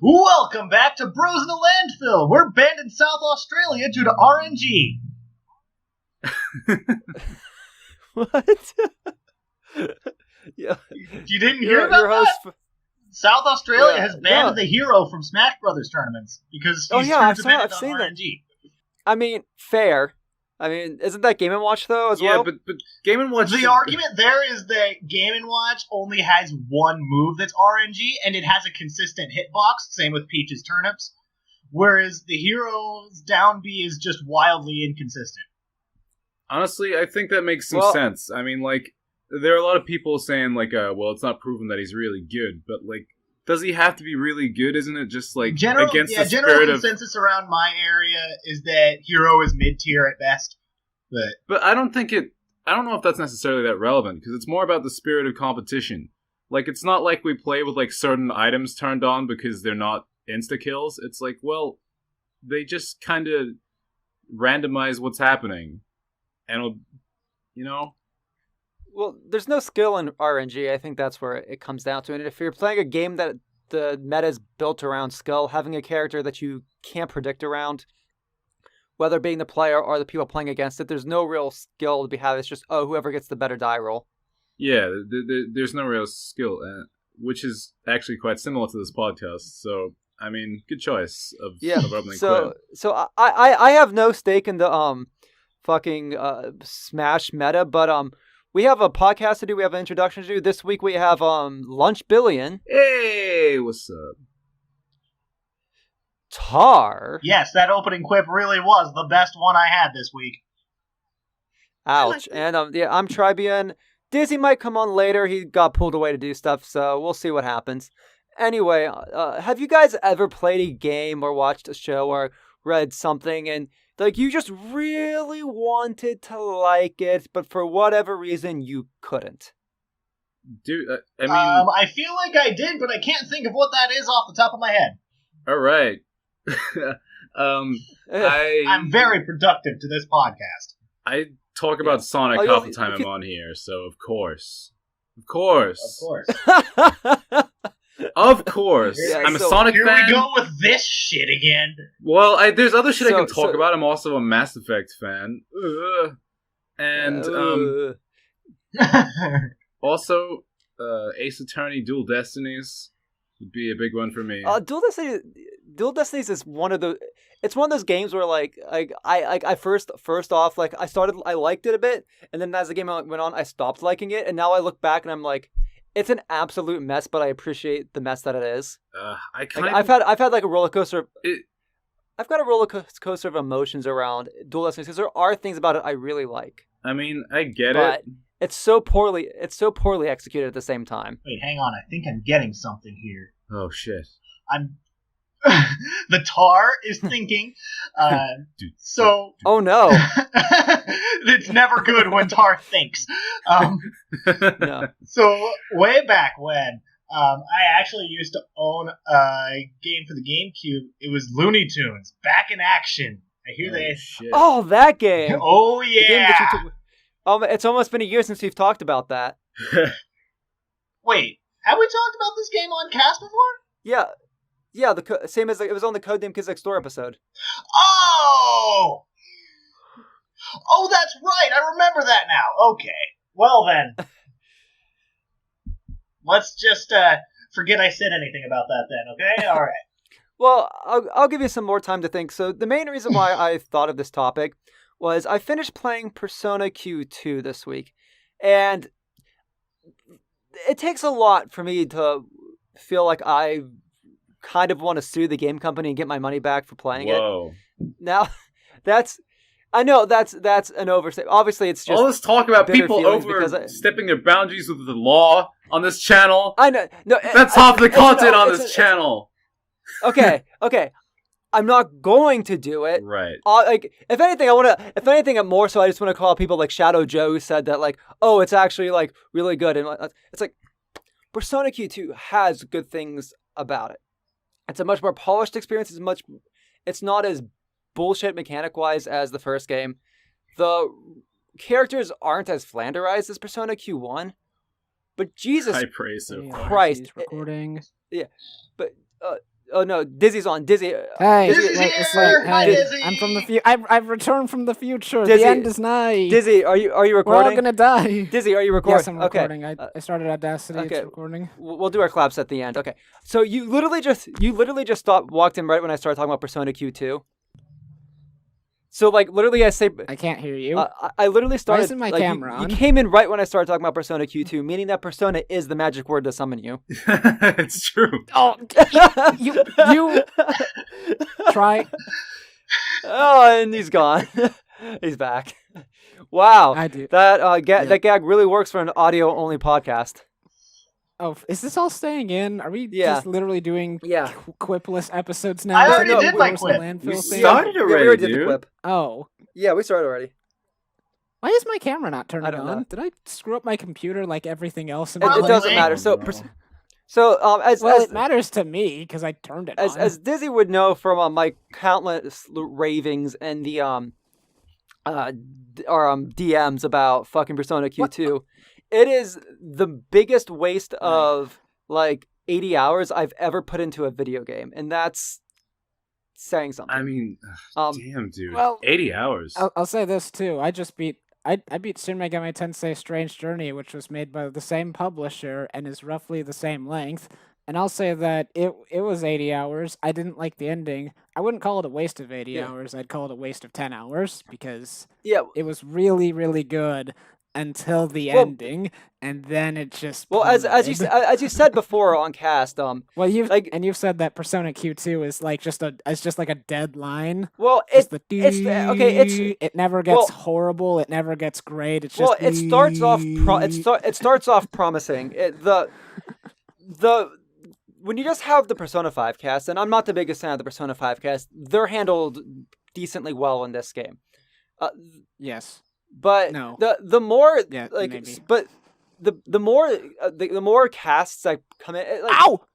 Welcome back to Bros in the Landfill. We're banned in South Australia due to RNG. What? Yeah. You didn't hear about that? South Australia has banned the hero from Smash Brothers tournaments because he's too dependent on RNG. I mean, fair. I mean, isn't that Game & Watch, though, as well? Yeah, but Game & Watch... The argument there is that Game & Watch only has one move that's RNG, and it has a consistent hitbox, same with Peach's Turnips, whereas the hero's down B is just wildly inconsistent. Honestly, I think that makes some sense. I mean, like, there are a lot of people saying, like, well, it's not proven that he's really good, but, like, does he have to be really good? Isn't it just, like, against the spirit of... consensus around my area is that hero is mid-tier at best. But I don't know if that's necessarily that relevant, because it's more about the spirit of competition. Like, it's not like we play with, like, certain items turned on because they're not insta-kills. It's like, well, they just kind of randomize what's happening. And, you know... Well, there's no skill in RNG. I think that's where it comes down to. And if you're playing a game that the meta is built around skill, having a character that you can't predict around, whether being the player or the people playing against it, there's no real skill to be had. It's just, whoever gets the better die roll. Yeah, there's no real skill, which is actually quite similar to this podcast. So, I mean, good choice of opening clip. So I have no stake in the fucking Smash meta, but we have a podcast to do. We have an introduction to do. This week we have Lunchbillion. Hey, what's up? Tar. Yes, that opening quip really was the best one I had this week. Ouch. And I'm Trybien. Dizzy might come on later. He got pulled away to do stuff, so we'll see what happens. Anyway, have you guys ever played a game or watched a show or read something and like you just really wanted to like it, but for whatever reason you couldn't? Dude, I mean... I feel like I did, but I can't think of what that is off the top of my head. All right. I'm very productive to this podcast. I talk about Sonic half the time I'm on here, so of course. Of course. Of course. Yeah, I'm a Sonic fan. Here we go with this shit again. Well, there's other shit I can talk about. I'm also a Mass Effect fan. And, also, Ace Attorney Dual Destinies would be a big one for me. Dual Destinies is one of those games where like I first off like I liked it a bit, and then as the game went on I stopped liking it, and now I look back and I'm like, it's an absolute mess, but I appreciate the mess that it is. I've had like a roller coaster. I've got a roller coaster of emotions around Dual Destinies because there are things about it I really like. I mean, I get but it. It's so poorly executed at the same time. Wait, hang on. I think I'm getting something here. Oh shit. The Tar is thinking. So. Oh no. It's never good when Tar thinks. No. So way back when, I actually used to own a game for the GameCube. It was Looney Tunes, Back in Action. I hear they. Shit. Oh, that game. Oh yeah. It's almost been a year since we've talked about that. Wait, have we talked about this game on cast before? Yeah. Yeah, same as it was on the Codename Kids Next Door episode. Oh, that's right. I remember that now. Okay. Well then, let's just forget I said anything about that then. Okay. All right. Well, I'll give you some more time to think. So the main reason why I thought of this topic was I finished playing Persona Q2 this week, and it takes a lot for me to feel like I kind of want to sue the game company and get my money back for playing it. Now, I know that's an oversight. Obviously, it's just all this talk about people overstepping their boundaries with the law on this channel. I know. No, that's half the content on this channel. Okay. I'm not going to do it. Right. Like, if anything, more so I just want to call people like Shadow Joe who said that, like, oh, it's actually, like, really good. And it's like, Persona Q2 has good things about it. It's a much more polished experience. It's not as bullshit mechanic-wise as the first game. The characters aren't as flanderized as Persona Q1. But Jesus high praise so far. Christ. Recording. Yeah. But Oh no, Dizzy's on. Dizzy. Hey, Dizzy's wait, here! Hi, hey, Dizzy! I'm from the future. I've returned from the future. Dizzy, the end is nigh. Dizzy, are you We're recording? all gonna die. Dizzy, are you recording? Yes, I'm recording. I started Audacity. okay. It's recording. We'll do our claps at the end. Okay. So you literally just walked in right when I started talking about Persona Q2. So like literally, I say I can't hear you. I literally started. Why isn't my like, camera you on? came in right when I started talking about Persona Q2, meaning that Persona is the magic word to summon you. It's true. Oh, you try. Oh, and he's gone. He's back. Wow. I do. That Yeah. that gag really works for an audio only podcast. Oh, is this all staying in? Are we Yeah. just literally doing Yeah. quipless episodes now? I Is that already the did my worst quip. Landfill We thing? started Yeah, we already, already did the dude. clip. Oh. Yeah, we started already. Why is my camera not turning don't on? know. Did I screw up my computer like everything else? In It my life? doesn't matter. So It matters to me because I turned it on. as Dizzy would know from my countless ravings and the DMs about fucking Persona Q2, it is the biggest waste of like 80 hours I've ever put into a video game, and that's saying something. I mean, Um, damn, dude. well, 80 hours. I'll say this too. I beat Shin Megami Tensei Strange Journey, which was made by the same publisher and is roughly the same length. And I'll say that it was 80 hours. I didn't like the ending. I wouldn't call it a waste of 80 Yeah. hours. I'd call it a waste of 10 hours because yeah. it was really, really good until the Well- ending, and then it just Well, as you plummeted. as you said before on cast, Well, you've like- you've said that Persona Q2 is like just like a deadline. well, Just it the it's okay. It's it never gets well- horrible. It never gets great. It's well, just it starts off it starts off promising. The when you just have the Persona 5 cast, and I'm not the biggest fan of the Persona 5 cast, they're handled decently well in this game. Yes. But No. the more Yeah, like maybe. but the more the more casts that come in, like, Ow!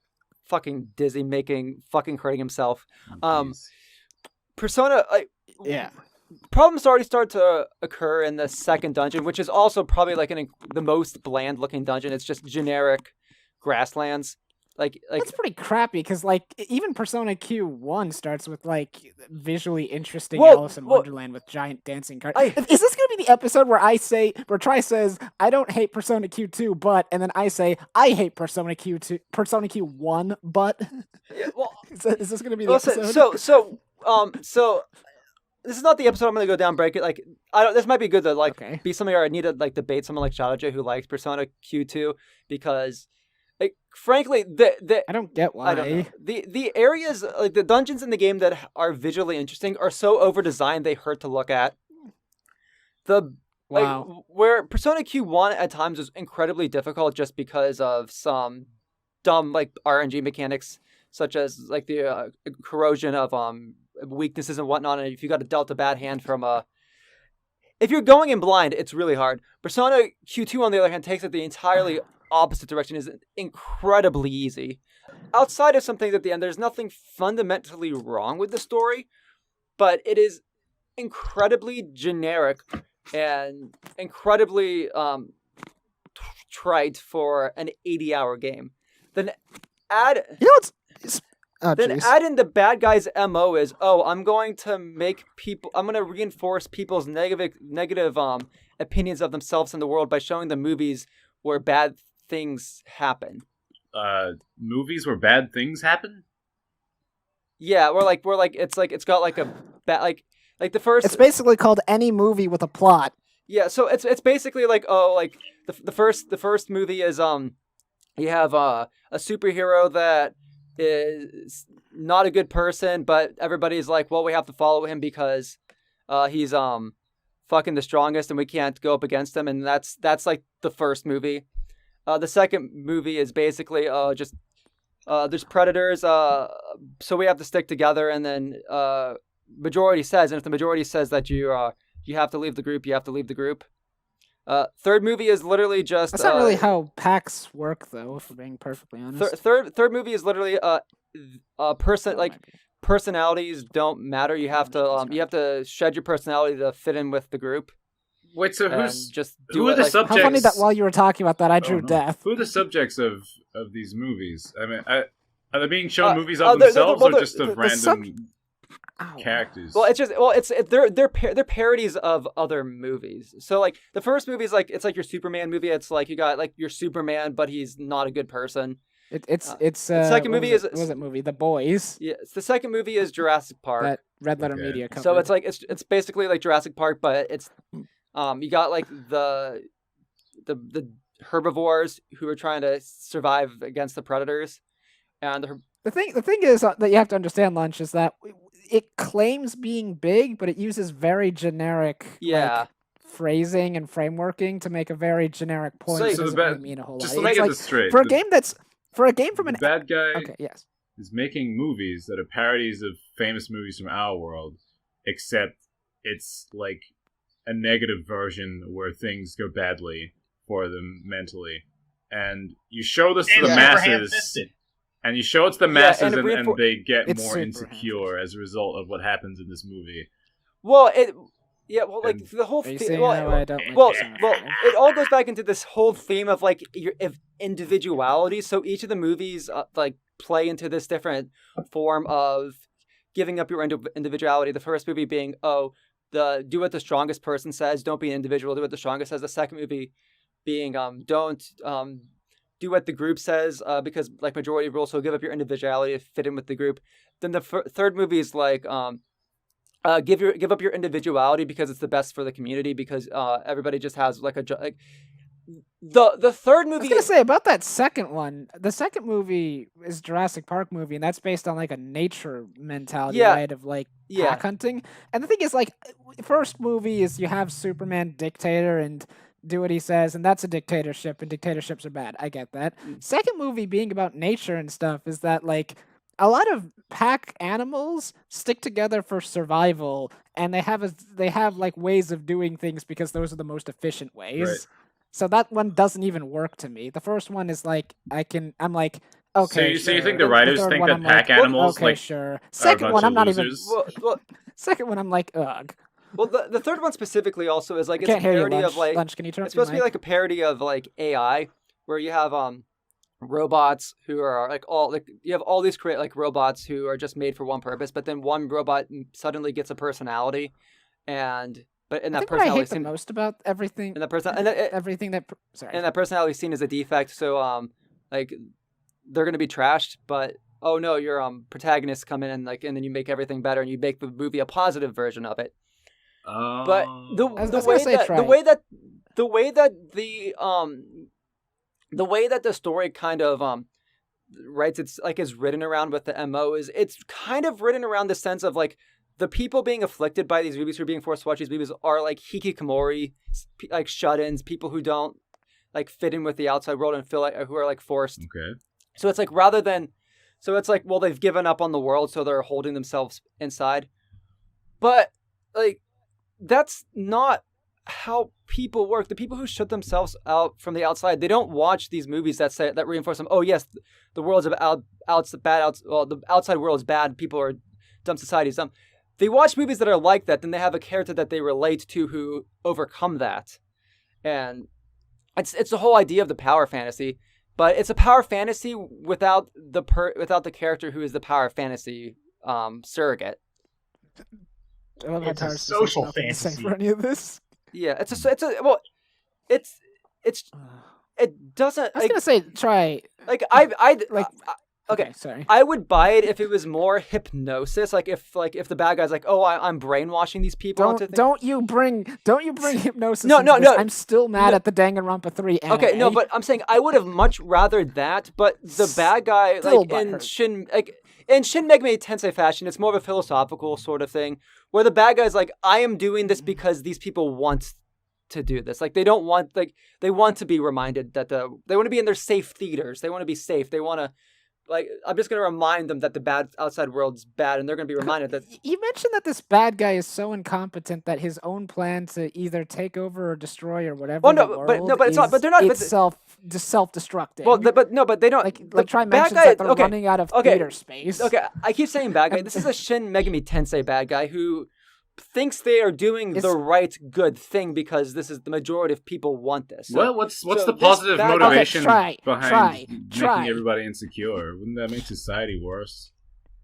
fucking Dizzy hurting himself. Oh, jeez. Persona like Yeah. problems already start to occur in the second dungeon, which is also probably like the most bland looking dungeon. It's just generic grasslands. Like That's pretty crappy because like even Persona Q1 starts with like visually interesting Well, Alice in well, Wonderland with giant dancing cars. I- Is this gonna be the episode where Tri says I don't hate Persona Q2 but, and then I say I hate Persona Q1 but? yeah, well, Is this gonna be the listen, episode? so this is not the episode I'm gonna go down break it. Like this might be good to like Okay. be something where I need to like debate someone like Shadaja who likes Persona Q2 because like frankly the I don't get why. I don't know. The areas like the dungeons in the game that are visually interesting are so over designed they hurt to look at. The Wow. like, where Persona Q1 at times was incredibly difficult just because of some dumb like RNG mechanics such as like the corrosion of weaknesses and whatnot, and if you got dealt a bad hand from if you're going in blind, it's really hard. Persona Q2 on the other hand takes it the entirely opposite direction, is incredibly easy. Outside of some things at the end, there's nothing fundamentally wrong with the story, but it is incredibly generic and incredibly trite for an 80-hour game. Then add You know what's oh, then jeez. add in the bad guy's MO is, I'm going to reinforce people's negative opinions of themselves in the world by showing them movies where bad things happen. Movies where bad things happen? Yeah, it's got like a bad like the first It's basically called any movie with a plot. yeah, so it's basically like the first movie is you have a superhero that is not a good person, but everybody's like, well, we have to follow him because he's fucking the strongest and we can't go up against him, and that's like the first movie. The second movie is basically just there's predators, so we have to stick together, and then majority says, and if the majority says that you have to leave the group, you have to leave the group. Third movie is literally just That's not really how packs work, though, if we're being perfectly honest. third movie is literally person That like might be. personalities don't matter. You have to shed your personality to fit in with the group. Wait, so And who's just who do are it the like, subjects? How funny that while you were talking about that, I drew no. death. Who are the subjects of these movies? I mean, Are they being shown movies of they're- themselves well, or just of the random Ow. characters? Well, they're parodies of other movies. So like the first movie is like it's like your Superman movie. It's like you got like your Superman, but he's not a good person. It's the second what movie was is it, what was it movie? The Boys. Yeah, the second movie is Jurassic Park. That Red Letter Okay. Media covered. So it's like it's basically like Jurassic Park, but it's you got like the herbivores who are trying to survive against the predators, and the thing is that you have to understand, Lunch, is that it claims being big, but it uses very generic like, phrasing and frameworking to make a very generic point. So It the doesn't bad- really mean a whole just lot. let me It's get like, this straight. for a game from The an bad guy okay, yes. is making movies that are parodies of famous movies from our world, except it's like a negative version where things go badly for them mentally. And you show this to And the super masses, ham-fisted. and you show it to the masses, and and, it they get It's more super insecure as a result of what happens in this movie. well like And- the whole Are you thing. saying Well, how I don't like well, this on well, film? it all goes back into this whole theme of like of individuality. So each of the movies like play into this different form of giving up your individuality. The first movie being do what the strongest person says, don't be an individual, do what the strongest says. The second movie being don't do what the group says because like majority rules, so give up your individuality to fit in with the group. Then the third movie is like give up your individuality because it's the best for the community because everybody just has like the third I was movie gonna say about that second one. The second movie is Jurassic Park movie, and that's based on like a nature mentality, Yeah. right? Of like Yeah. pack hunting. And the thing is, like, first movie is you have Superman dictator and do what he says, and that's a dictatorship, and dictatorships are bad. I get that. Second movie being about nature and stuff is that like a lot of pack animals stick together for survival, and they have like ways of doing things because those are the most efficient ways. Right. So that one doesn't even work to me. The first one is like I'm like okay. So you think sure. the writers third think one, that I'm pack like, animals okay, like sure. are a Second bunch one, of I'm not losers? well, Second one, I'm like ugh. well the third one specifically also is like I it's a can't hear you, parody Lunch. of like Lunch, can you turn it's up your supposed to be like a parody of like AI where you have robots who are like all like you have all these like robots who are just made for one purpose, but then one robot suddenly gets a personality, and but in I that think what I personality hate the most about everything, and that person and everything that sorry. and that personality is seen as a defect. So like they're gonna be trashed, but oh no, your protagonists come in and like and then you make everything better and you make the movie a positive version of it. But the way that the story kind of writes it's like is written around with the MO is it's kind of written around the sense of like the people being afflicted by these movies who are being forced to watch these movies are like hikikomori, like shut-ins, people who don't like fit in with the outside world and feel like who are like forced. Okay. So it's like well they've given up on the world so they're holding themselves inside. But like that's not how people work. The people who shut themselves out from the outside, they don't watch these movies that reinforce them. Oh yes, the world's bad. The outside world is bad. People are dumb. Society is dumb. They watch movies that are like that. Then they have a character that they relate to who overcome that, and it's the whole idea of the power fantasy. But it's a power fantasy without the character who is the power fantasy surrogate. I love how It's a Tars social doesn't have anything fantasy. for any of this. Yeah, it doesn't. I was gonna say try. Like okay. Sorry. I would buy it if it was more hypnosis. Like if the bad guy's like, oh, I'm brainwashing these people. Don't you bring hypnosis? No, into no, this. no. I'm still mad at the Danganronpa 3 anime. Okay, no, but I'm saying I would have much rather that. But the bad guy, Still like in butthurt. Shin Megami Tensei fashion, it's more of a philosophical sort of thing where the bad guy's like, I am doing this because these people want to do this. Like they don't want they want to be reminded that they want to be in their safe theaters. They want to be safe. They want to. Like, I'm just going to remind them that the bad outside world is bad, and they're going to be reminded that... You mentioned that this bad guy is so incompetent that his own plan to either take over or destroy or whatever Well, no, the world but it's not... But they're not... it's self-destructing. Well, but they don't... Like try bad mentions guy, that they're running out of theater space. Okay, I keep saying bad guy. This is a Shin Megami Tensei bad guy who thinks they are doing the right good thing because this is the majority of people want this. So, well, what's the positive motivation behind making everybody insecure? Wouldn't that make society worse?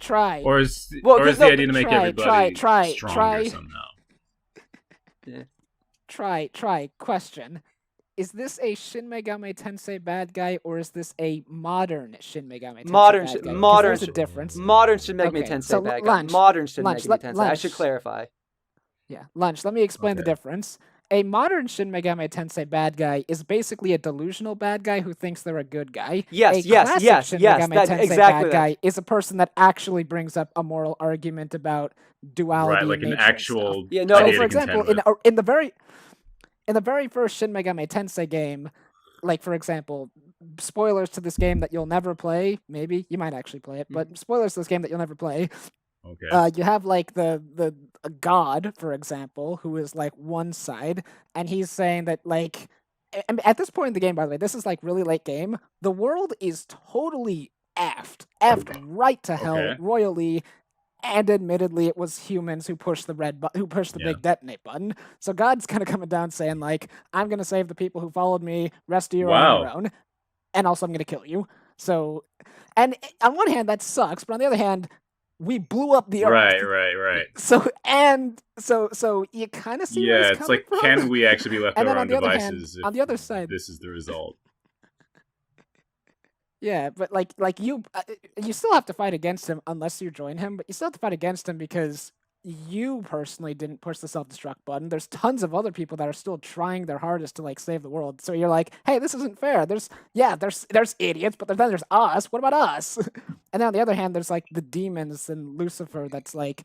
Or is the idea to make everybody stronger somehow? Yeah. Question. Is this a Shin Megami Tensei bad guy, or is this a modern Shin Megami Tensei bad guy? There's a difference. Modern Shin Megami Tensei bad guy. Modern Shin Megami Tensei. I should clarify. Yeah, Lunch. Let me explain the difference. A modern Shin Megami Tensei bad guy is basically a delusional bad guy who thinks they're a good guy. Yes. Shin Megami Tensei bad guy is a person that actually brings up a moral argument about duality. Right, like an actual. Yeah, no. For example, in the very first Shin Megami Tensei game, like, for example, spoilers to this game that you'll never play, maybe, you might actually play it, but spoilers to this game that you'll never play. Okay. You have, like, the god, for example, who is, like, one side, and he's saying that, like, at this point in the game, by the way, this is, like, really late game, the world is totally effed right to hell royally. And admittedly, it was humans who pushed the big detonate button. So God's kind of coming down saying, like, I'm going to save the people who followed me, rest of you are on your own, and also I'm going to kill you. So, and on one hand, that sucks, but on the other hand, we blew up the Earth. Right. So you kind of see where it's it's like, from. Can we actually be left and to our on own the other devices hand, on the other side, this is the result? Yeah, but like you still have to fight against him unless you join him. But you still have to fight against him because you personally didn't push the self-destruct button. There's tons of other people that are still trying their hardest to like save the world. So you're like, hey, this isn't fair. There's idiots, but then there's us. What about us? And then on the other hand, there's like the demons and Lucifer. That's like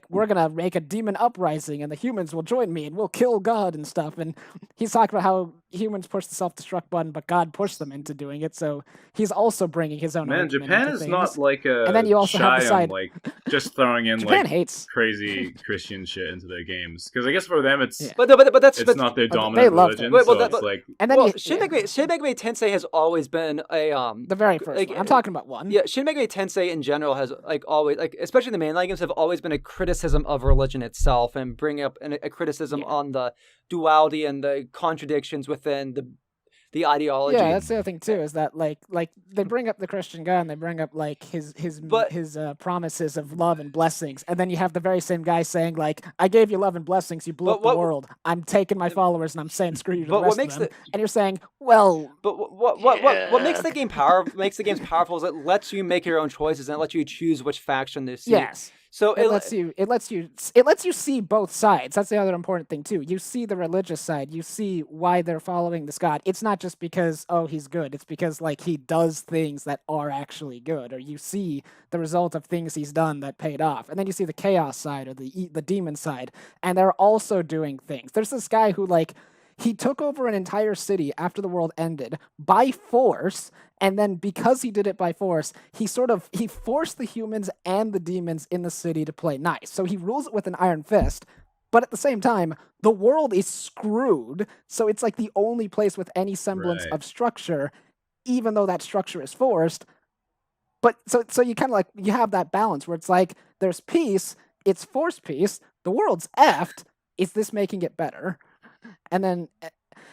we're gonna make a demon uprising, and the humans will join me, and we'll kill God and stuff. And he's talking about how humans pushed the self-destruct button, but God pushed them into doing it. So he's also bringing his own. Man, Japan is not like a. And then you also have the side, on, like, just throwing in Japan like hates crazy Christian shit into their games, because I guess for them it's but that's not their dominant religion. It's like, and then Shin Megami Tensei has always been a the very first one. I'm talking about one. Yeah, Shin Megami Tensei in general has like always, like, especially the mainline games, have always been a criticism of religion itself and bringing up a criticism on the duality and the contradictions within the ideology. Yeah, that's the other thing too, is that like they bring up the Christian guy and they bring up like his promises of love and blessings, and then you have the very same guy saying like, I gave you love and blessings, you blew up the world. I'm taking my followers and I'm saying screw you to the rest of them. And you're saying, well, but what makes the game makes the games powerful is it lets you make your own choices and it lets you choose which faction to see. Yes. So it lets you see both sides. That's the other important thing too. You see the religious side. You see why they're following this god. It's not just because he's good. It's because like he does things that are actually good, or you see the result of things he's done that paid off. And then you see the chaos side or the demon side, and they're also doing things. There's this guy who like he took over an entire city after the world ended by force. And then because he did it by force, he forced the humans and the demons in the city to play nice. So he rules it with an iron fist. But at the same time, the world is screwed. So it's like the only place with any semblance of structure, even though that structure is forced. But so you kind of like, you have that balance where it's like, there's peace, it's forced peace, the world's effed, is this making it better? And then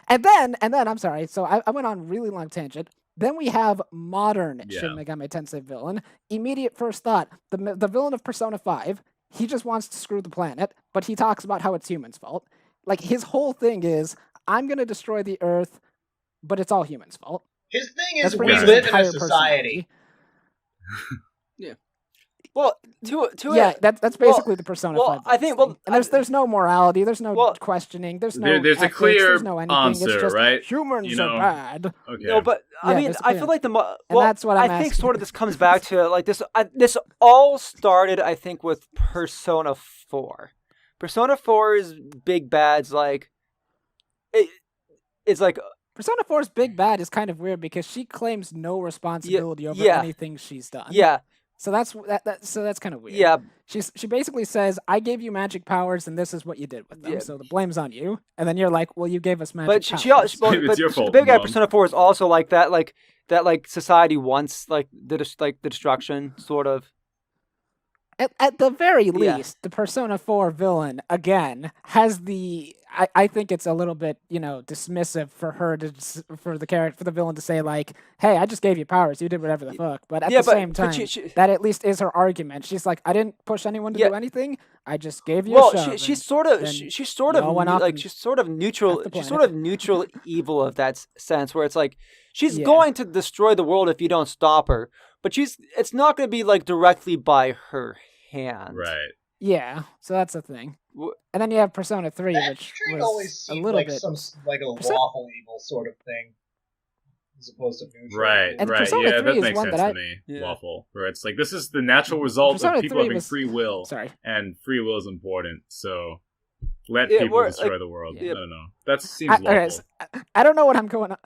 I'm sorry, so I went on a really long tangent. Then we have modern Shin Megami Tensei villain. Immediate first thought, the villain of Persona 5, he just wants to screw the planet, but he talks about how it's humans' fault. Like, his whole thing is, I'm going to destroy the Earth, but it's all humans' fault. His thing is, we live in a society. Yeah. Well, that's basically the Persona 5. I think and there's no morality, there's no questioning, there's no there's ethics, a clear there's no anything. answer, it's just, right? Humans are bad. Okay. No, but I mean, I feel like that's what I'm I think asking. sort of this comes back to like this. This all started, I think, with Persona 4. Persona 4's big bad's like it's like. Persona 4's big bad is kind of weird because she claims no responsibility over anything she's done. Yeah. So that's kind of weird. Yeah. She basically says, I gave you magic powers and this is what you did with them. Yeah. So the blame's on you. And then you're like, well, you gave us magic powers. It's your fault. The big guy Persona 4 is also like that society wants like the destruction sort of. at the very Yeah. least, the Persona 4 villain again has the. I think it's a little bit dismissive for her for the villain to say like, "Hey, I just gave you powers. You did whatever the fuck." But at the same time, that at least is her argument. She's like, "I didn't push anyone to do anything. I just gave you a shove." she's sort of neutral. She's sort of neutral evil of that sense, where it's like she's going to destroy the world if you don't stop her, but it's not going to be like directly by her hand. Right. Yeah, so that's the thing. And then you have Persona 3, which was always a seemed little like bit like a lawful evil sort of thing, as opposed to neutral. Right, and right. Persona Yeah, 3 that is makes one sense that to me. Yeah. Lawful. Where it's like, this is the natural result Persona of people 3 having was- free will. Sorry. And free will is important, so let Yeah, people we're, destroy like- the world. yeah. I don't know. That seems lawful. Okay, so I don't know what I'm going on.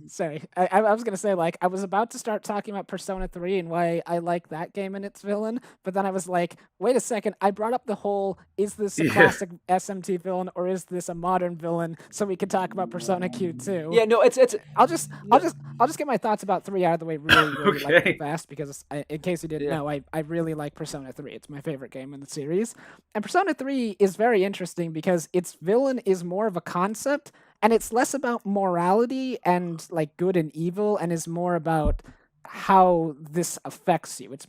Sorry, I was gonna say like I was about to start talking about Persona 3 and why I like that game and its villain, but then I was like, wait a second, I brought up the whole is this a Yeah. classic SMT villain or is this a modern villain? So we could talk about Persona Q too. Yeah, no, it's I'll just get my thoughts about 3 out of the way really Okay. fast because in case you didn't Yeah. know, I really like Persona 3. It's my favorite game in the series. And Persona 3 is very interesting because its villain is more of a concept and it's less about morality and like good and evil and is more about how this affects you. It's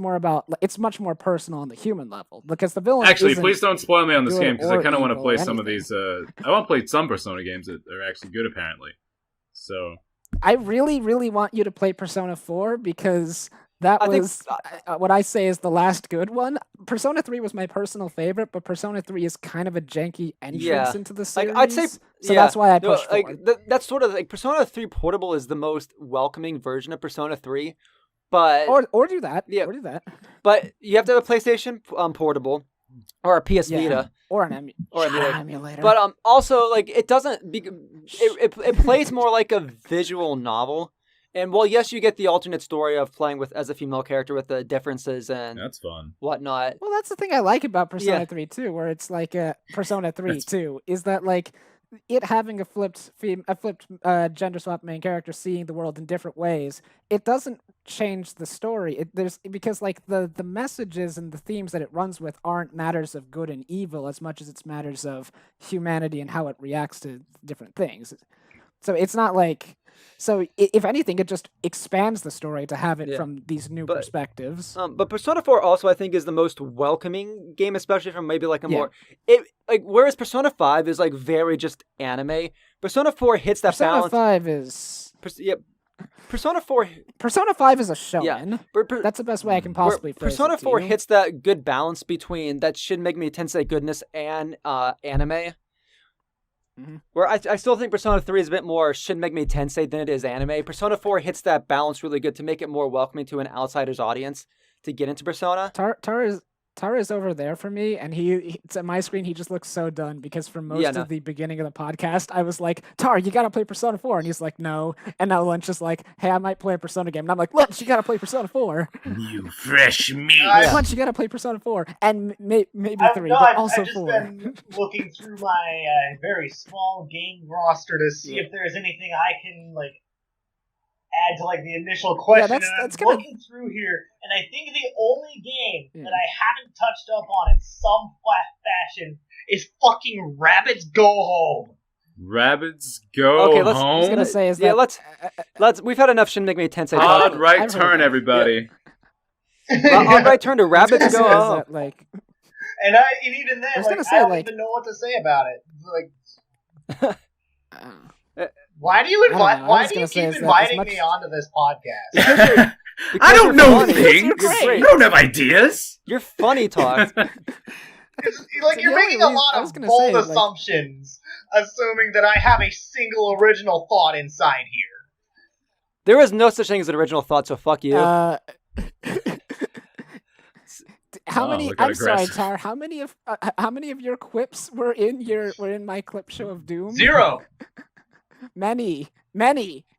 much more personal on the human level because the villain Actually, isn't please don't spoil me on this good game, because I or kind of want to evil play or some of anything. these. I want to play some Persona games that are actually good, apparently. So, I really, really want you to play Persona 4 because that I think- was what I say is the last good one. Persona 3 was my personal favorite, but Persona 3 is kind of a janky entrance Yeah. into the Like series. I'd say, so yeah, that's why I no, pushed like forward. that's sort of like Persona 3 Portable is the most welcoming version of Persona 3, but Or do that. Yeah. Or do that. but you have to have a PlayStation Portable or a PS Yeah. Vita. Or an Or emulator. emulator. But also like it doesn't it plays more like a visual novel. And well, yes, you get the alternate story of playing with as a female character with the differences and that's fun. whatnot. Well, that's the thing I like about Persona Yeah. 3 too, where it's like Persona 3 That's- too, is that like it having a flipped gender swap main character seeing the world in different ways, it doesn't change the story. Because like the messages and the themes that it runs with aren't matters of good and evil as much as it's matters of humanity and how it reacts to different things. So it's not like if anything, it just expands the story to have it Yeah. from these new But- perspectives. But Persona 4 also I think is the most welcoming game, especially from maybe like a Yeah. more whereas Persona 5 is like very just anime. Persona 4 hits that Persona balance. 5 is Persona 4 Persona 5 is a shonen. That's the best way I can where possibly phrase Persona it to 4 you. hits that good balance between that Shin Megami Tensei goodness and anime. Mhm. Where I still think Persona 3 is a bit more Shin Megami Tensei than it is anime. Persona 4 hits that balance really good to make it more welcoming to an outsider's audience to get into Persona. Tara's over there for me, and it's at my screen. He just looks so done because for most no. of the beginning of the podcast, I was like, "Tar, you gotta play Persona 4," and he's like, "No." And now Lunch is like, "Hey, I might play a Persona game," and I'm like, "Lunch, you gotta play Persona 4." You fresh meat. Lunch, you gotta play Persona 4, and maybe 3, but I've also just 4. been looking through my very small game roster to see if there's anything I can add to the initial question. that's and I'm gonna- looking through here, and I think the only game that I haven't touched up on in some fashion is fucking Rabbids Go Home. Rabbids Go Okay, Home. I was gonna say is Yeah, that let's we've had enough Shin Megami Tensei Odd talk. right I've heard turn, that. everybody. Odd right turn to Rabbids is Go Home. that, like And even then, I was gonna I say, don't like- even know what to say about it. uh, Why do you I don't invite? know. I Why was do you gonna say keep is that inviting as me much- onto this podcast? Because I don't you're know funny. things. You're great. You don't have ideas. You're funny, Talk. You're the making only a reason- lot I was of gonna bold say, like- assumptions, assuming that I have a single original thought inside here. There is no such thing as an original thought, so fuck you. How Oh, many? look how I'm sorry, aggressive. Tar. How many of your quips were in my clip show of Doom? 0. Many.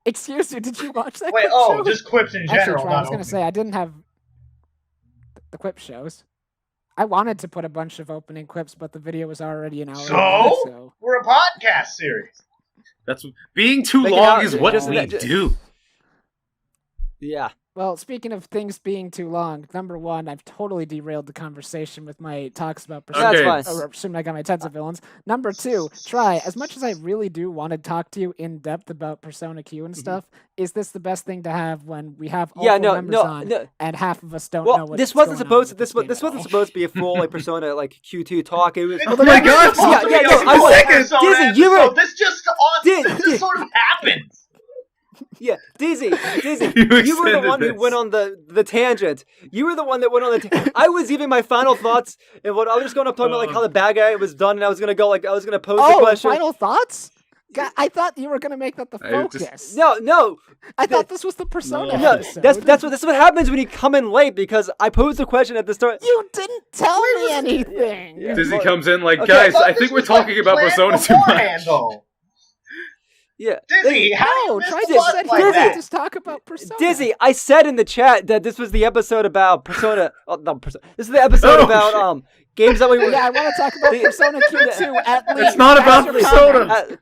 Excuse you. Did you watch that? Wait, Quip oh, show? just quips in Actually, general. Tar, I not was gonna opening. say I didn't have the quip shows. I wanted to put a bunch of opening quips, but the video was already an hour. So? long, so We're a podcast series. That's being too Make it long out- is what just- we just- do. Yeah. Well, speaking of things being too long, number one, I've totally derailed the conversation with my talks about That's fine. Shin Megami Tensei villains. Number two, as much as I really do want to talk to you in depth about Persona Q and stuff, is this the best thing to have when we have all four members on and half of us don't know what this wasn't supposed to be a full like Persona like Q2 talk. It was Oh my god! Dizzy, you were this just this sort of happens. Yeah, Dizzy, you were the one who went on the tangent. You were the one that went on the I was giving my final thoughts, and what I was just going to talk about like how the bad guy was done, and I was going to pose the question. Final thoughts? God, I thought you were going to make that the focus. No. I thought this was the Persona episode. This is what happens when you come in late, because I posed the question at the start. You didn't tell me anything. Yeah. Dizzy comes in like, guys, I think we're talking about Persona too much. Yeah, Dizzy, just talk about Persona. Dizzy, I said in the chat that this was the episode about Persona. This is the episode about games that we. Yeah, I want to talk about Persona Q2 at least. It's not about Persona.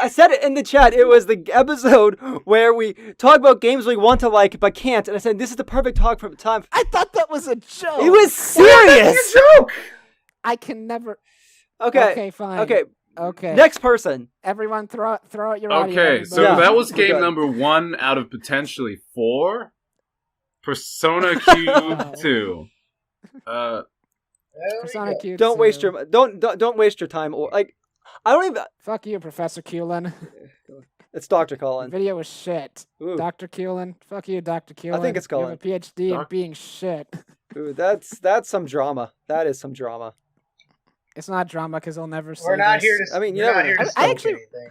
I said it in the chat. It was the episode where we talk about games we want to like but can't, and I said this is the perfect time. I thought that was a joke. It was serious. It's a joke. I can never. Okay. Okay, fine. Okay. Next person. Everyone, throw out your audio. Okay, so that was game number 1 out of potentially 4. Persona Q2. Persona Q2. Don't waste your time. Or like, I don't even. Fuck you, Professor Kulin. It's Dr. Cullen. The video was shit. Ooh. Dr. Kulin. Fuck you, Dr. Kulin. I think it's Cullen. You have a PhD in being shit. Ooh, that's some drama. That is some drama. It's not drama because I'll never see We're not this. here to. I mean, we're not here to stoke anything.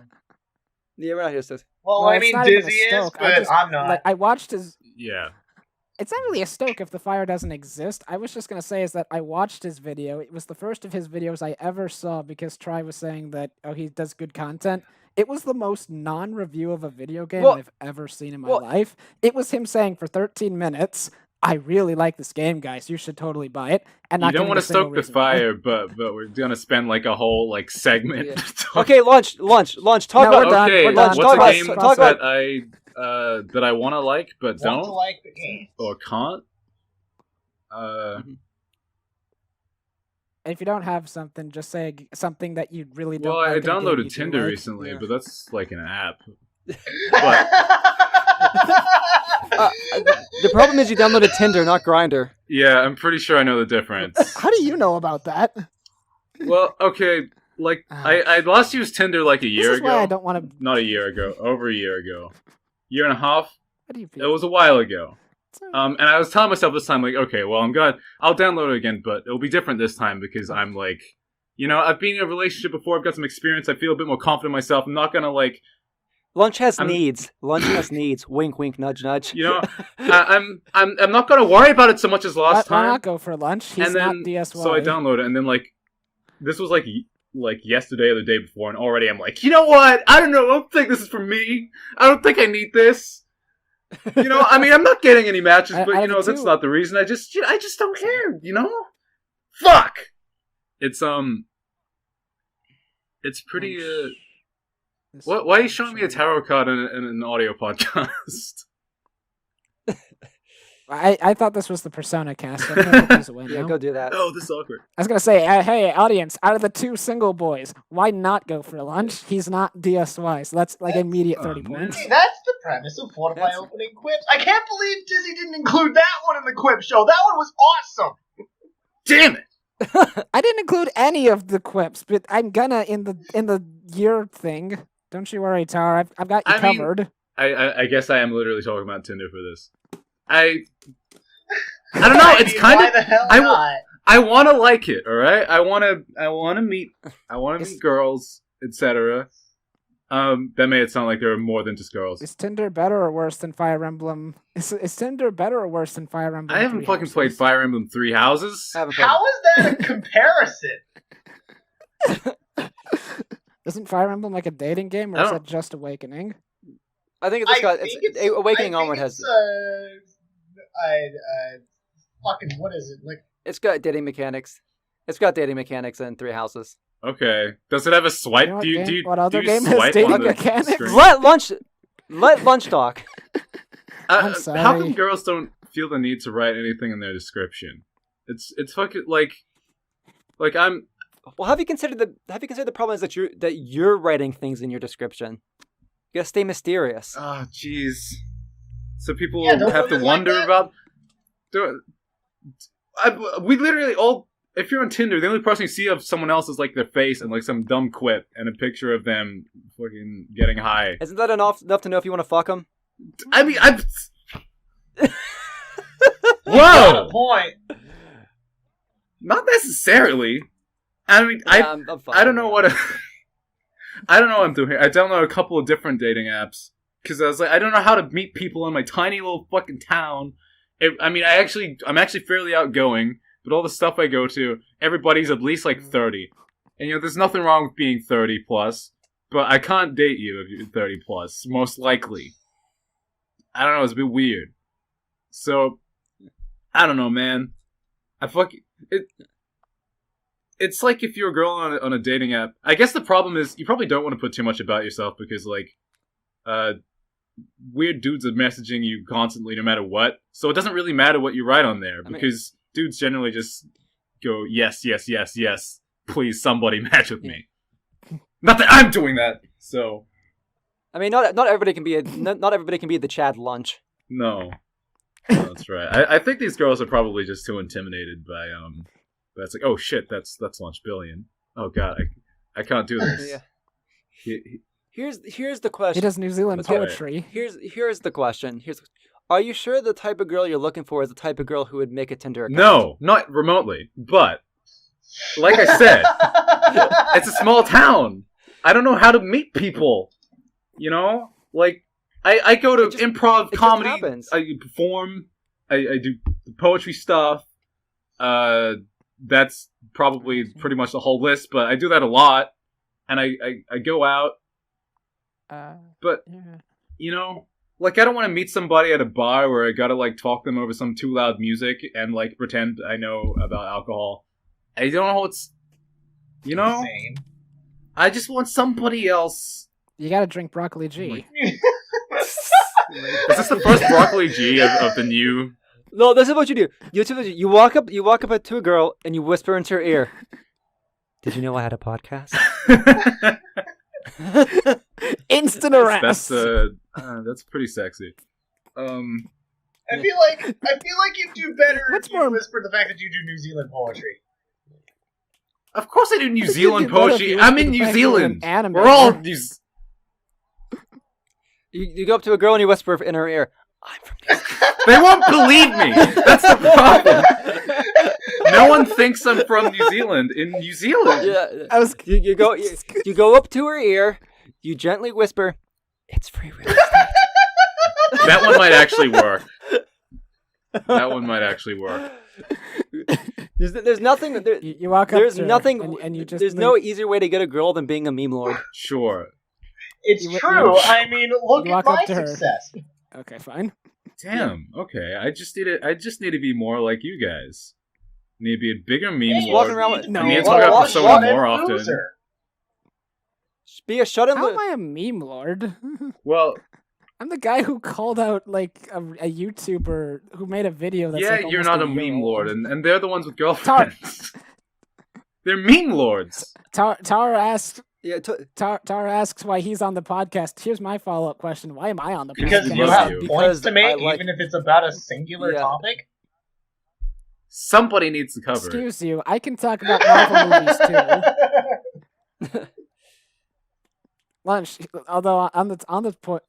Yeah, we're not here to. Well, I mean, Dizzy is, but I'm not. Like, I watched his. Yeah. It's not really a stoke if the fire doesn't exist. I was just going to say is that I watched his video. It was the first of his videos I ever saw because Try was saying that, he does good content. It was the most non-review of a video game I've ever seen in my life. It was him saying for 13 minutes, I really like this game, guys. You should totally buy it. And you don't want to stoke the fire, but we're going to spend like a whole like segment. Yeah. Okay, lunch. Talk about okay, lunch. What's talk a game that I want to like but don't? To like the game. Or can't? If you don't have something, just say something that you really don't like. Well, I downloaded Tinder recently, but that's like an app. The problem is you downloaded Tinder, not Grindr. Yeah, I'm pretty sure I know the difference. How do you know about that? Well, okay, like I last used Tinder like a year ago. Why I don't want to. Not a year ago, over a year ago, year and a half. How do you feel? It was a while ago. And I was telling myself this time, like, okay, well, I'll download it again, but it'll be different this time because I'm like, I've been in a relationship before. I've got some experience. I feel a bit more confident in myself. I'm not gonna like. Lunch has needs. Lunch has needs. Wink, wink, nudge, nudge. I'm not gonna worry about it so much as last time. Why not go for lunch? He's not DSY. So I download it, and then like, this was like yesterday or the day before, and already I'm like, you know what? I don't know. I don't think this is for me. I don't think I need this. I mean, I'm not getting any matches, but that's not the reason. I just don't care. Fuck. It's pretty. Why are you showing me a tarot card in an audio podcast? I thought this was the Persona cast. So I'm gonna put these away now. Yeah, go do that. Oh, this is awkward. I was gonna say, hey, audience, out of the 2 single boys, why not go for lunch? He's not DSY, so that's like immediate 30 points. See, that's the premise of one of my opening quips. I can't believe Dizzy didn't include that one in the quip show. That one was awesome. Damn it! I didn't include any of the quips, but I'm gonna in the year thing. Don't you worry, Tar. I've got you covered. I guess I am literally talking about Tinder for this. I don't know. It's kind of. I want to like it. All right. I want to meet girls, etc. That made it sound like there are more than just girls. Is Tinder better or worse than Fire Emblem? Is Tinder better or worse than Fire Emblem? I haven't fucking played Fire Emblem Three Houses. How is that a comparison? Isn't Fire Emblem like a dating game, or is that just Awakening? I think Awakening onward has. Fucking what is it like? It's got dating mechanics. It's got dating mechanics in Three Houses. Okay. Does it have a swipe? What other game has dating mechanics? Let lunch talk. I'm sorry. How come girls don't feel the need to write anything in their description? It's fucking like I'm. Well, have you considered the problem is that you're writing things in your description? You gotta stay mysterious. Oh, jeez. So people Yeah, don't have to women wonder like about. We literally all. If you're on Tinder, the only person you see of someone else is like their face and like some dumb quip and a picture of them fucking getting high. Isn't that enough to know if you want to fuck them? I mean, I'm. Got Whoa! a point. Not necessarily. I mean, Yeah, I'm I don't know what. I don't know what I'm doing here. I downloaded a couple of different dating apps because I was like, I don't know how to meet people in my tiny little fucking town. I'm actually fairly outgoing, but all the stuff I go to, everybody's at least like 30, and there's nothing wrong with being 30 plus, but I can't date you if you're 30 plus, most likely. I don't know. It's a bit weird. So, I don't know, man. It's like if you're a girl on a dating app. I guess the problem is you probably don't want to put too much about yourself because, like, weird dudes are messaging you constantly no matter what. So it doesn't really matter what you write on there because dudes generally just go, yes, yes, yes, yes. Please, somebody match with me. Not that I'm doing that. So, I mean, not everybody can be not everybody can be the Chad lunch. no, that's right. I think these girls are probably just too intimidated by That's like, oh shit, that's Lunchbillion. Oh god, I can't do this. Yeah. Here's the question. He does New Zealand Okay. poetry. Here's the question. Are you sure the type of girl you're looking for is the type of girl who would make a Tinder account? No, not remotely. But like I said, it's a small town. I don't know how to meet people. Like I go to improv comedy. Happens. I perform. I do poetry stuff. That's probably pretty much the whole list, but I do that a lot, and I go out. But like I don't want to meet somebody at a bar where I gotta like talk them over some too loud music and like pretend I know about alcohol. I don't know what's, Insane. I just want somebody else. You gotta drink broccoli G. Is this the first broccoli G of the new? No, this is what you do. You walk up to a girl and you whisper into her ear. Did you know I had a podcast? Instant arrest. That's pretty sexy. I feel like you do better What's if you more- whisper the fact that you do New Zealand poetry. Of course I do New Zealand You better if poetry. you I'm whisper in the New fact you're an Zealand. anime. We're all New. You go up to a girl and you whisper in her ear. I'm from New Zealand. They won't believe me. That's the problem. No one thinks I'm from New Zealand. In New Zealand, Yeah, you go up to her ear. You gently whisper, "It's free real estate." that one might actually work. That one might actually work. There's nothing. You walk up There's to her nothing. and you just there's no easier way to get a girl than being a meme lord. Sure. It's You- true. you- I mean, look you at walk up my to her. success. Okay, fine. Damn. Okay. I just need to be more like you guys. Need to be a bigger meme Hey, lord. walking around with- No. I need to What- talk about what- Persona what more a often. loser. Be a shut-in. How am I a meme lord? Well, I'm the guy who called out like a YouTuber who made a video that's yeah, like you're almost not a year meme old. lord, and they're the ones with girlfriends. They're meme lords. Tara asks. Yeah, Tara asks why he's on the podcast. Here's my follow-up question: why am I on the Because we you love have you. points Because to make, I like- even if it's about a singular Yeah. topic. Somebody needs to cover it. Excuse you. I can talk about Marvel movies too. Lunch. Although on the point,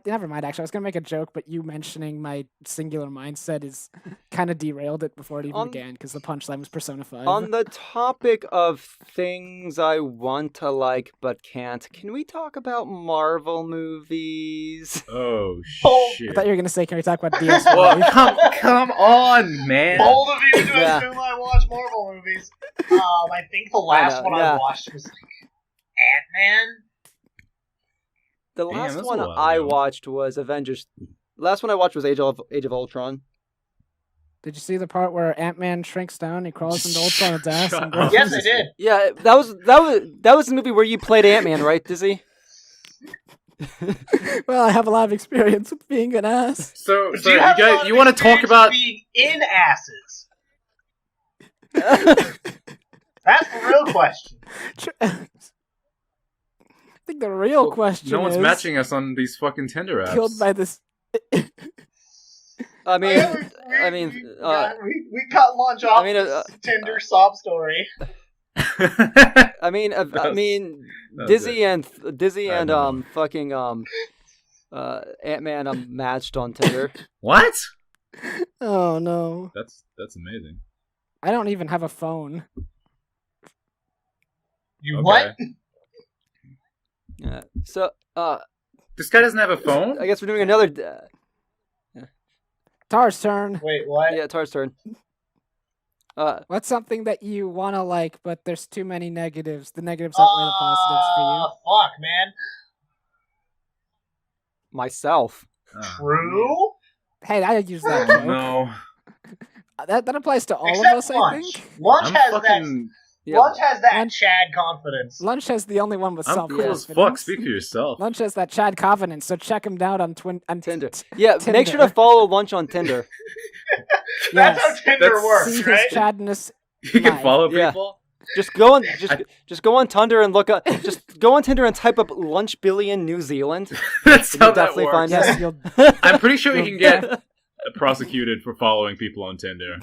never mind. Actually, I was gonna make a joke, but you mentioning my singular mindset is kind of derailed it before it even began because the punchline was Persona 5. on the topic of things I want to like but can't, can we talk about Marvel movies? Oh Oh, shit! I thought you were gonna say, can we talk about DS5? Well, come on, man. Bold of you to Yeah. assume I watch Marvel movies. I think the last one I yeah. watched was like Ant-Man. The Damn, last that's a one while I ago. watched was Avengers. Last one I watched was Age of Ultron. Did you see the part where Ant-Man shrinks down, he crawls into Ultron's ass, Shut and up. grows? Yes, I did. Yeah, that was the movie where you played Ant-Man, right, Dizzy? Well, I have a lot of experience with being an ass. So Do you have a lot of you want to talk experience about? being in asses? That's the real question. I think the real Well, question no one's is matching us on these fucking Tinder apps. killed by this. I mean, we cut lunch off I mean, this Tinder sob story. I mean, was Dizzy it. Dizzy I and know. fucking Ant-Man matched on Tinder. What? Oh no! That's amazing. I don't even have a phone. You Okay. what? Yeah. So, This guy doesn't have a phone? I guess we're doing another. Tar's turn. Wait, what? Yeah, Tar's turn. What's something that you want to like, but there's too many negatives? The negatives outweigh the positives for you. Fuck, man. Myself. True? Hey, I use that joke. No. That applies to all Except of us, I Lunch. think. Lunch I'm has fucking. Yeah. Lunch has that Lunch- Chad confidence. Lunch has the only one with I'm self cool as confidence. fuck. Speak for yourself. Lunch has that Chad confidence, so check him down on Tinder. Yeah, make sure to Tinder. follow Lunch on Tinder. That's Yes. how Tinder That's- works, See his right? Chadness. You can Live. follow Yeah. people. Just go on, just go on Tinder and look up. Just go on Tinder and type up Lunchbillion New Zealand. That's You'll how that definitely works. find Yes, us. you'll. I'm pretty sure you can get prosecuted for following people on Tinder.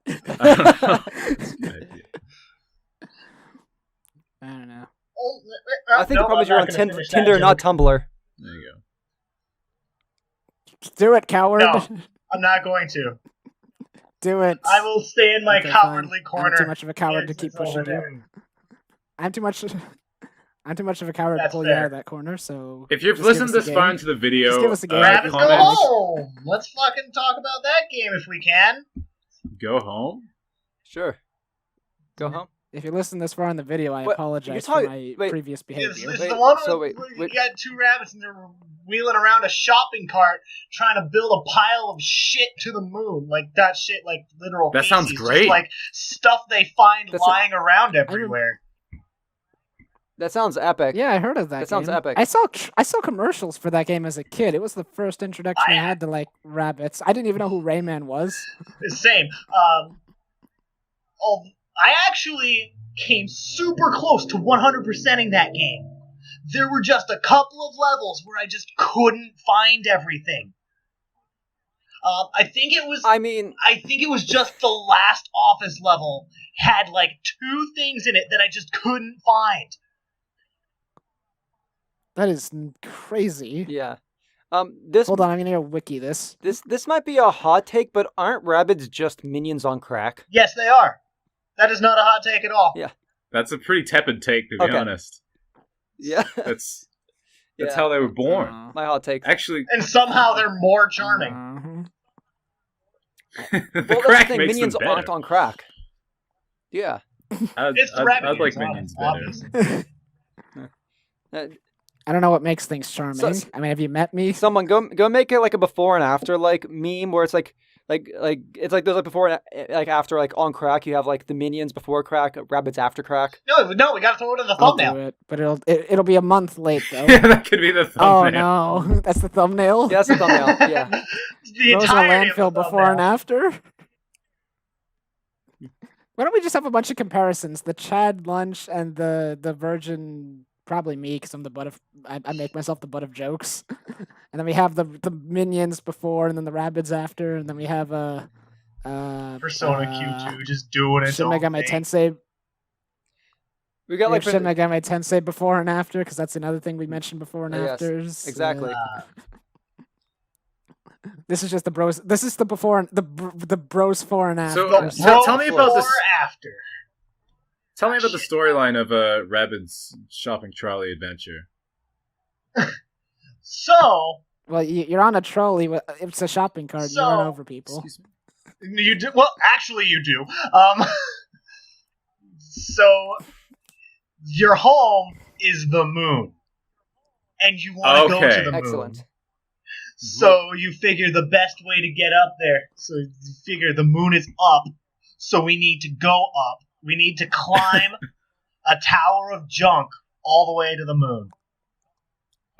I don't know. It's a good idea. I don't know. I think the problem is you're on Tinder, not Tumblr. There you go. Do it, coward. No. I'm not going to. Do it. I will stay in my Okay, cowardly fine. corner. I'm too much of a coward to It's keep over pushing there. you. I'm too much of a coward That's to pull you out fair. of that corner. So If you've just give listened us a this game. far into the video, Just give us a game. Rabbids Go comment, Home! Let's fucking talk about that game if we can. Go home. Sure. Go home. If you listen this far in the video, I What- apologize you're for talking- my wait. previous It's, behavior. it's Wait, the one so where wait, you wait. got two rabbits and they're wheeling around a shopping cart trying to build a pile of shit to the moon. Like, that shit, like, literal That sounds feces, great. Just, like, stuff they find That's lying around everywhere. That sounds epic. Yeah, I heard of that. That sounds game. epic. I saw commercials for that game as a kid. It was the first introduction I had to like rabbits. I didn't even know who Rayman was. Same. I actually came super close to 100%ing that game. There were just a couple of levels where I just couldn't find everything. I think it was just the last office level had like 2 things in it that I just couldn't find. That is crazy. Yeah. This Hold on, I'm gonna go wiki this. this might be a hot take, but aren't Rabbids just minions on crack? Yes, they are. That is not a hot take at all. Yeah. That's a pretty tepid take, to be Okay. honest. Yeah. That's Yeah. how they were born. My hot take. Actually, And somehow they're more charming. Mhm. the Well, that's the crack thing. makes Minions them aren't better. on crack. Yeah. It's the rabbit I'd like games, minions better. obviously. I don't know what makes things charming. I mean, have you met me? Someone go make it like a before and after like meme where it's like it's like there's like before and like after like on crack you have like the minions before crack, rabbits after crack. No, we gotta throw it in the I'll thumbnail. do it, but it'll be a month late though. Yeah, that could be the Oh thumbnail. no, that's the thumbnail. Yeah, that's the thumbnail. Yeah. The Those are entirety of the landfill before and thumbnail. after. Why don't we just have a bunch of comparisons? The Chad lunch and the virgin, probably me, because I'm the butt of. I make myself the butt of jokes. And then we have the minions before, and then the rabbits after, and then we have Persona Q2 just doing its Shin own Megami thing. Tensei. We got We like have Shin Megami Tensei before and after, because that's another thing we mentioned before and Yes, afters. exactly. This is just the bros. This is the before and the bros for and after. So, The so tell me about before this. after. Tell me about the storyline of Rabbids shopping trolley adventure. So Well, you're on a trolley. It's a shopping cart. So- you run over people. Excuse me. you do well. Actually, you do. So your home is the moon, and you want to go Okay. to the moon. Excellent. So you figure the best way to get up there. So you figure the moon is up, so we need to go up. We need to climb a tower of junk all the way to the moon.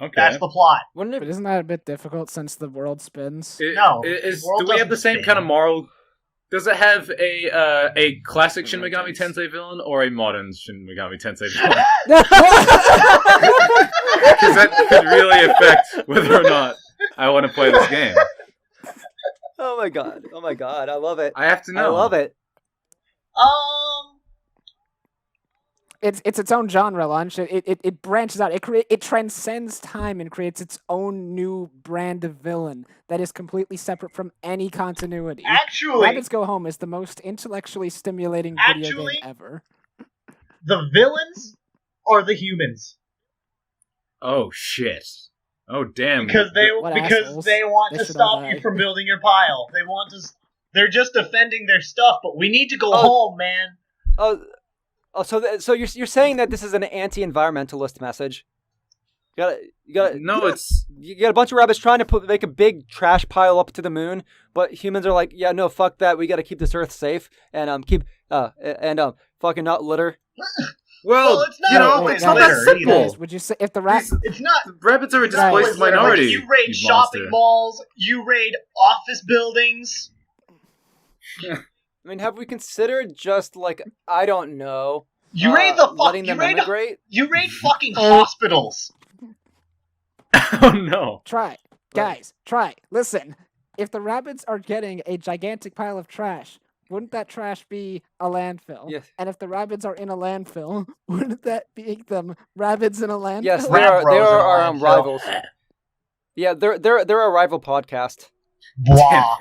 Okay. That's the plot. Wouldn't But it? isn't that a bit difficult since the world spins? No, Do world we have doesn't the same spin. kind of moral? Does it have a classic Shin That Megami makes sense. Tensei villain or a modern Shin Megami Tensei villain? Because that could really affect whether or not I want to play this game. Oh my god! Oh my god! I love it. I have to know. I love it. It's its own genre, Lunch. It branches out. It transcends time and creates its own new brand of villain that is completely separate from any continuity. Actually, Rabbids Go Home is the most intellectually stimulating video game ever. the villains are the humans Oh shit! Oh damn! because they What because assholes. they want They to should stop all you die. from building your pile. They want to. They're just defending their stuff, but we need to go Oh. home, man. So you're saying that this is an anti-environmentalist message? You got a bunch of rabbits trying to make a big trash pile up to the moon, but humans are like, yeah, no, fuck that. We got to keep this Earth safe and fucking not litter. Well, it's not you know, always it's not that litter simple. either. Guys, would you say if the rat? It's not. Rabbits are a It's not always displaced litter. minority. Like, you raid you shopping monster. malls. You raid office buildings. I mean, have we considered just like, I don't know, You raid the letting them immigrate? You raid fucking hospitals. Oh no! Try, guys, try. Listen, if the rabbits are getting a gigantic pile of trash, wouldn't that trash be a landfill? Yes. And if the rabbits are in a landfill, wouldn't that make them rabbits in a landfill? Yes, they Rat are. They bros in a are landfill. rivals. Yeah, they're a rival podcast. Blah.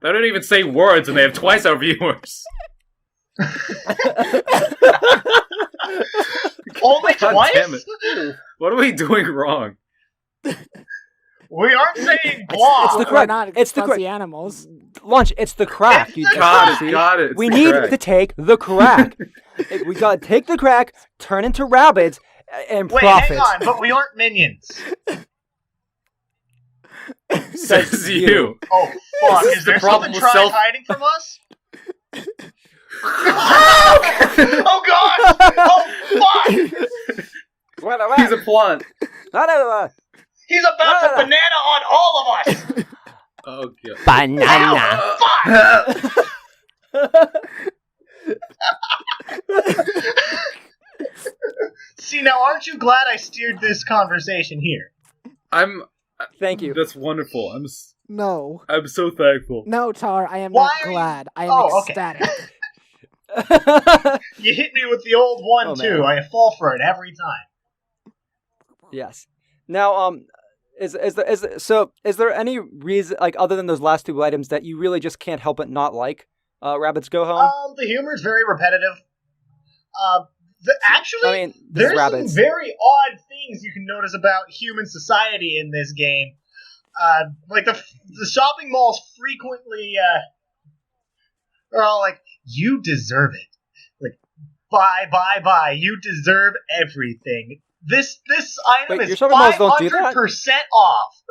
They don't even say words, and they have twice our viewers. Only God twice? damn it. What are we doing wrong? We aren't saying blah. It's the We're crack. not It's the fuzzy crack. animals. Lunch. It's the crack. It's You the just crack. see? Got it. It's We the need crack. to take the crack. We gotta take the crack, turn into rabbits, and Wait, profit. hang on, but we aren't minions. Says you. Oh, fuck. This is Is the there problem something with Try's self- hiding from us? Oh, God! Oh, fuck! He's a plant. He's about to banana on all of us! Oh god. Banana. Ow, fuck! See, now aren't you glad I steered this conversation here? Thank you. That's wonderful. No. I'm so thankful. No, Tar, I am Why not are you- glad. I am Oh, okay. ecstatic. You hit me with the old one, Oh, too. man. I fall for it every time. Yes. Now, is there any reason, like, other than those last two items, that you really just can't help but not like? Rabbids Go Home. The humor's very repetitive. Actually, I mean, this is there's some rabbits. very odd things you can notice about human society in this game. Like the shopping malls frequently are all like, "You deserve it." Like, buy. You deserve everything. This item Wait, your is shopping malls don't do that? 500% off.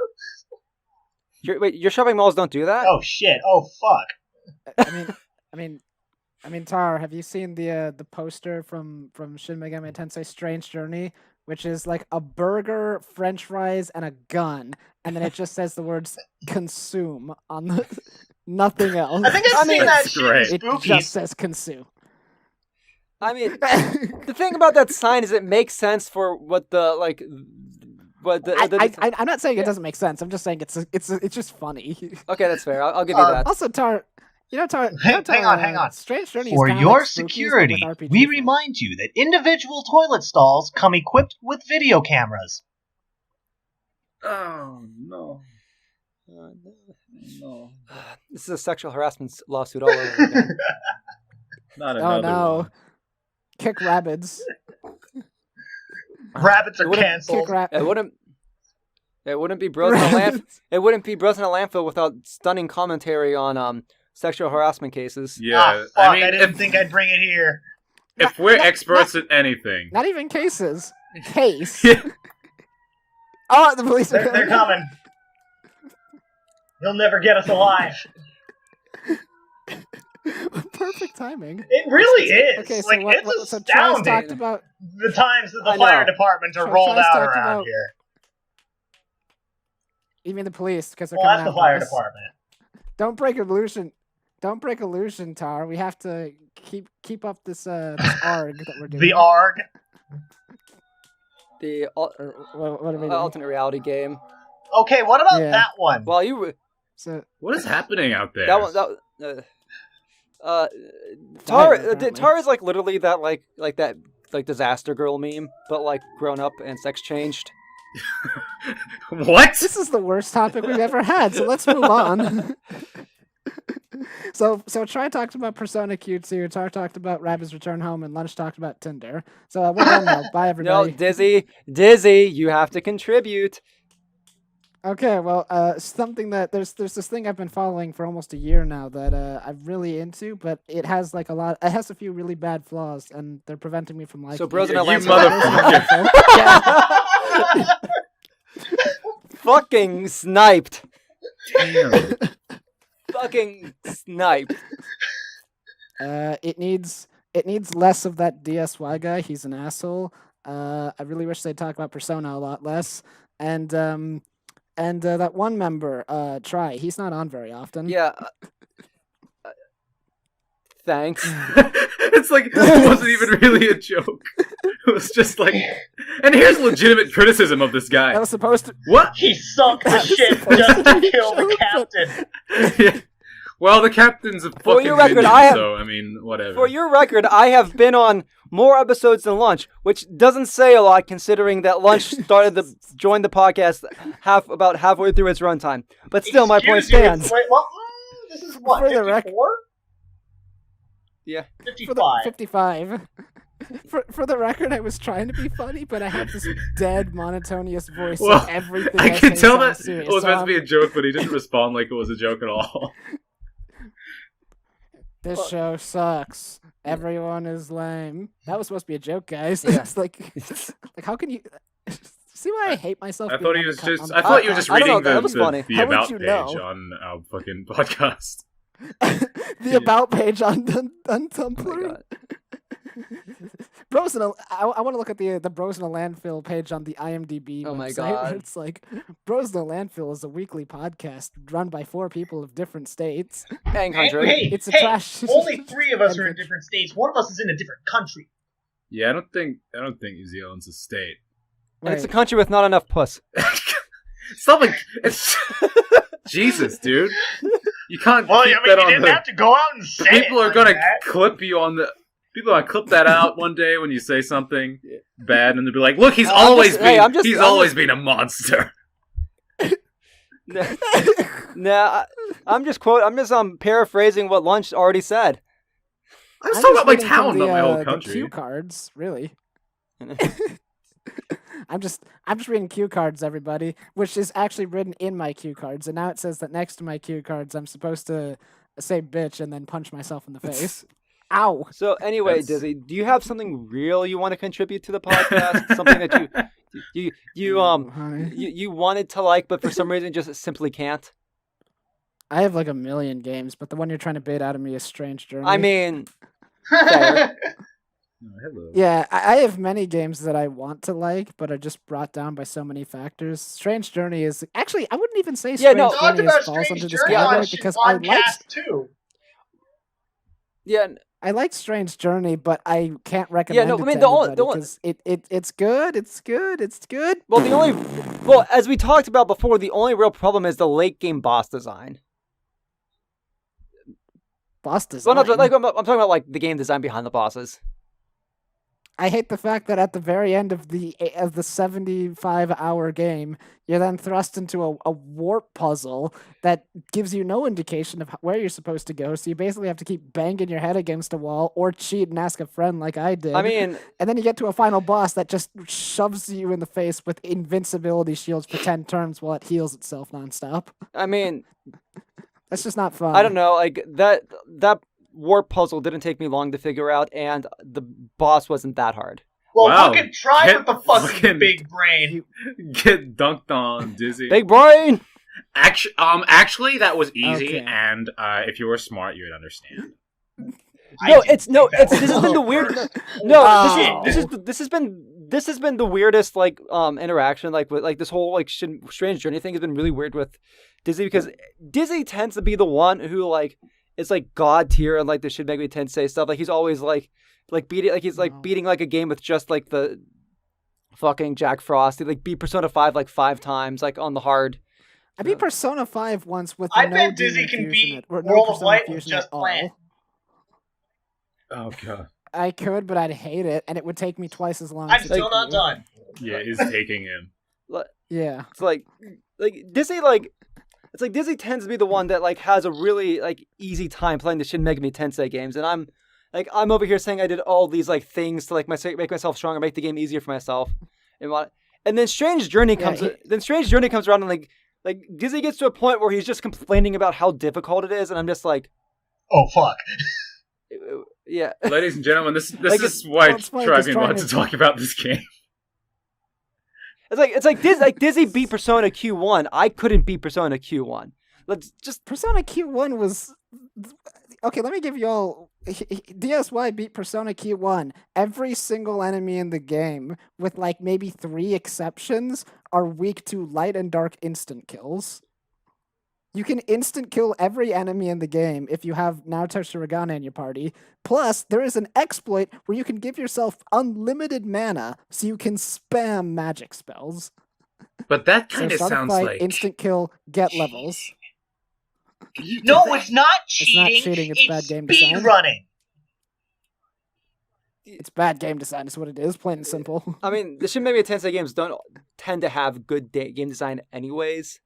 Your shopping malls don't do that? Oh shit! Oh fuck! I mean, Tar, have you seen the poster from Shin Megami Tensei Strange Journey, which is like a burger, French fries, and a gun, and then it just says the words "consume" on the nothing else. I think I've seen that it's shit great. in It Spookies. just says "consume." I mean, the thing about that sign is it makes sense for what the like. What the I'm not saying it doesn't make sense. I'm just saying it's just funny. Okay, that's fair. I'll give you that. Also, Tar, Tar. Hang on. Strange Journey. For is kinda your like Spookies, but with security, RPG we fun. remind you that individual toilet stalls come equipped with video cameras. Oh no. No. This is a sexual harassment lawsuit all over again. Not Oh another no! one. Kick rabbits. Rabbits are It wouldn't- canceled. It wouldn't. It wouldn't be Bros in a Landfill. It wouldn't be Bros in a Landfill without stunning commentary on sexual harassment cases. Yeah, Fuck, I mean, didn't think I'd bring it here. if we're experts at anything, Not even cases. Case. Yeah. Oh, the police are They're coming. You'll never get us alive. Perfect timing. It really is. Okay, so like, what? it's So Charles astounding talked about. the times that I the know. fire departments are So rolled Charles out talked around about- here. You mean the police? Because they're Well, coming that's the after fire us. department. Don't break illusion. Don't break illusion, Tar. We have to keep up this ARG that we're doing. The ARG. The Or what are we doing? alternate reality game. Okay, what about Yeah. that one? Well, you So What is happening out there? that one Fire, apparently. Tar is like literally that like that like disaster girl meme, but like grown up and sex changed. What? this is the worst topic we've ever had. So let's move on. So Try talked about Persona Q2, Tar talked about Rabbids Return Home, and Lunch talked about Tinder. So we're done now. Bye, No, everybody. Dizzy, you have to contribute. Okay, well, something that there's this thing I've been following for almost a year now that I'm really into, but it has like it has a few really bad flaws, and they're preventing me from liking. So Bros it. and You Landfill. motherfucker. Fucking sniped. Damn. Fucking sniped. It needs less of that DSY guy. He's an asshole. I really wish they'd talk about Persona a lot less. And that one member, Try, he's not on very often. Yeah. Thanks. It's like, it wasn't even really a joke. It was just like, and here's legitimate criticism of this guy. That was supposed to. What? He sunk the ship just to kill the captain. Yeah. Well, the captain's a fucking your record, minion, so, I mean, whatever. For your record, I have been on more episodes than Lunch, which doesn't say a lot considering that Lunch joined the podcast about halfway through its runtime. But still, my point Excuse you, stands. Wait, what? This is what, For the rec- 54? Yeah. 55. 55. For the record, I was trying to be funny, but I have this dead monotonous voice. Well, so everything I can say tell sounds that serious, it was so meant to be I'm- a joke, but he didn't respond like it was a joke at all. This show sucks. Everyone is lame. That was supposed to be a joke, guys. Yeah. It's like how can you see why I hate myself? I being thought on he the was co- just. on I the thought you were just podcast? I don't reading know, that was funny. the How would about you page know? on our fucking podcast. the about page on Oh Tumblr. my God. Bros in a, I want to look at the Bros in a Landfill page on the IMDb Oh my website. God. Where it's like Bros in a Landfill is a weekly podcast run by 4 people of different states. Hang Hey, country. hey, It's a hey, trash- only 3 of us are in different states. One of us is in a different country. Yeah, I don't think New Zealand's a state. And it's a Wait, country with not enough puss. Stop it! It's Jesus, dude. You can't Well, keep I mean, that you on didn't the. have to go out and say it People are like gonna that. clip you on the. People are gonna clip that out one day when you say something bad, and they'll be like, "Look, he's I'm always just- been. hey, I'm just- he's I'm always just- been a monster." Nah, I'm just paraphrasing what Lunch already said. I was I'm talking just about my reading from town, not my whole the country. cue cards, really. I'm just reading cue cards, everybody, which is actually written in my cue cards, and now it says that next to my cue cards, I'm supposed to say bitch and then punch myself in the face. Ow! So anyway, That's- Dizzy, do you have something real you want to contribute to the podcast? Something that you Honey. you wanted to like, but for some reason just simply can't. I have like a million games, but the one you're trying to bait out of me is Strange Journey. I mean, fair. Oh, hello. yeah, I have many games that I want to like, but are just brought down by so many factors. Strange Journey is actually I wouldn't even say Yeah, Strange no. Talked Journey about falls Strange under this Journey on category because I like Podcast too. Yeah, I like Strange Journey, but I can't recommend no, it I mean, to the only- anybody the only- because it's good, it's good, it's good. well, as we talked about before, the only real problem is the late game boss design. Boss design. Well, no, like I'm talking about like the game design behind the bosses. I hate the fact that at the very end of the 75-hour game, you're then thrust into a warp puzzle that gives you no indication of where you're supposed to go. So you basically have to keep banging your head against a wall or cheat and ask a friend like I did. I mean, and then you get to a final boss that just shoves you in the face with invincibility shields for 10 turns while it heals itself nonstop. That's just not fun. I don't know, like that warp puzzle didn't take me long to figure out, and the boss wasn't that hard. Well, Wow. fucking try Get with the fucking fucking- big brain. Get dunked on, Dizzy. Big brain. Actually, that was easy, Okay. and if you were smart, you would understand. No, I didn't think that this has been the was weird. worse. No, Oh. this has been this has been the weirdest interaction with this whole strange journey thing has been really weird with Disney, because Disney tends to be the one who is god tier and the Shin Megami Tensei stuff. He's always beating a game with just the fucking Jack Frost. He beat Persona 5 5 times on the hard. I beat Persona 5 once with I no bet Demon Disney can Fusion beat or no World of Persona Light with Fusion just at all. plant. Oh god. I could, but I'd hate it, and it would take me twice as long. I'm as it still took not you. done. Yeah, it's taking him. Yeah. It's Disney it's Disney tends to be the one that has a really easy time playing the Shin Megami Tensei games, and I'm over here saying I did all these things to make myself stronger, make the game easier for myself, and then Strange Journey comes. Then Strange Journey comes around and Disney gets to a point where he's just complaining about how difficult it is, and I'm just oh fuck. Yeah. Ladies and gentlemen, this is why Trybien wanted to talk about this game. It's Disney beat Persona Q1. I couldn't beat Persona Q1. Persona Q1 was okay. Let me give you all. DSY beat Persona Q1. Every single enemy in the game, with maybe 3 exceptions, are weak to light and dark instant kills. You can instant kill every enemy in the game if you have Naruto Shirogane in your party. Plus, there is an exploit where you can give yourself unlimited mana so you can spam magic spells. But that kind of start a sounds fight, like instant kill, get levels. No, it's not cheating. It's not cheating, it's bad game speed design. running. It's bad game design is what it is, plain and simple. I mean, the Shin Megami Tensei games don't tend to have good game design anyways.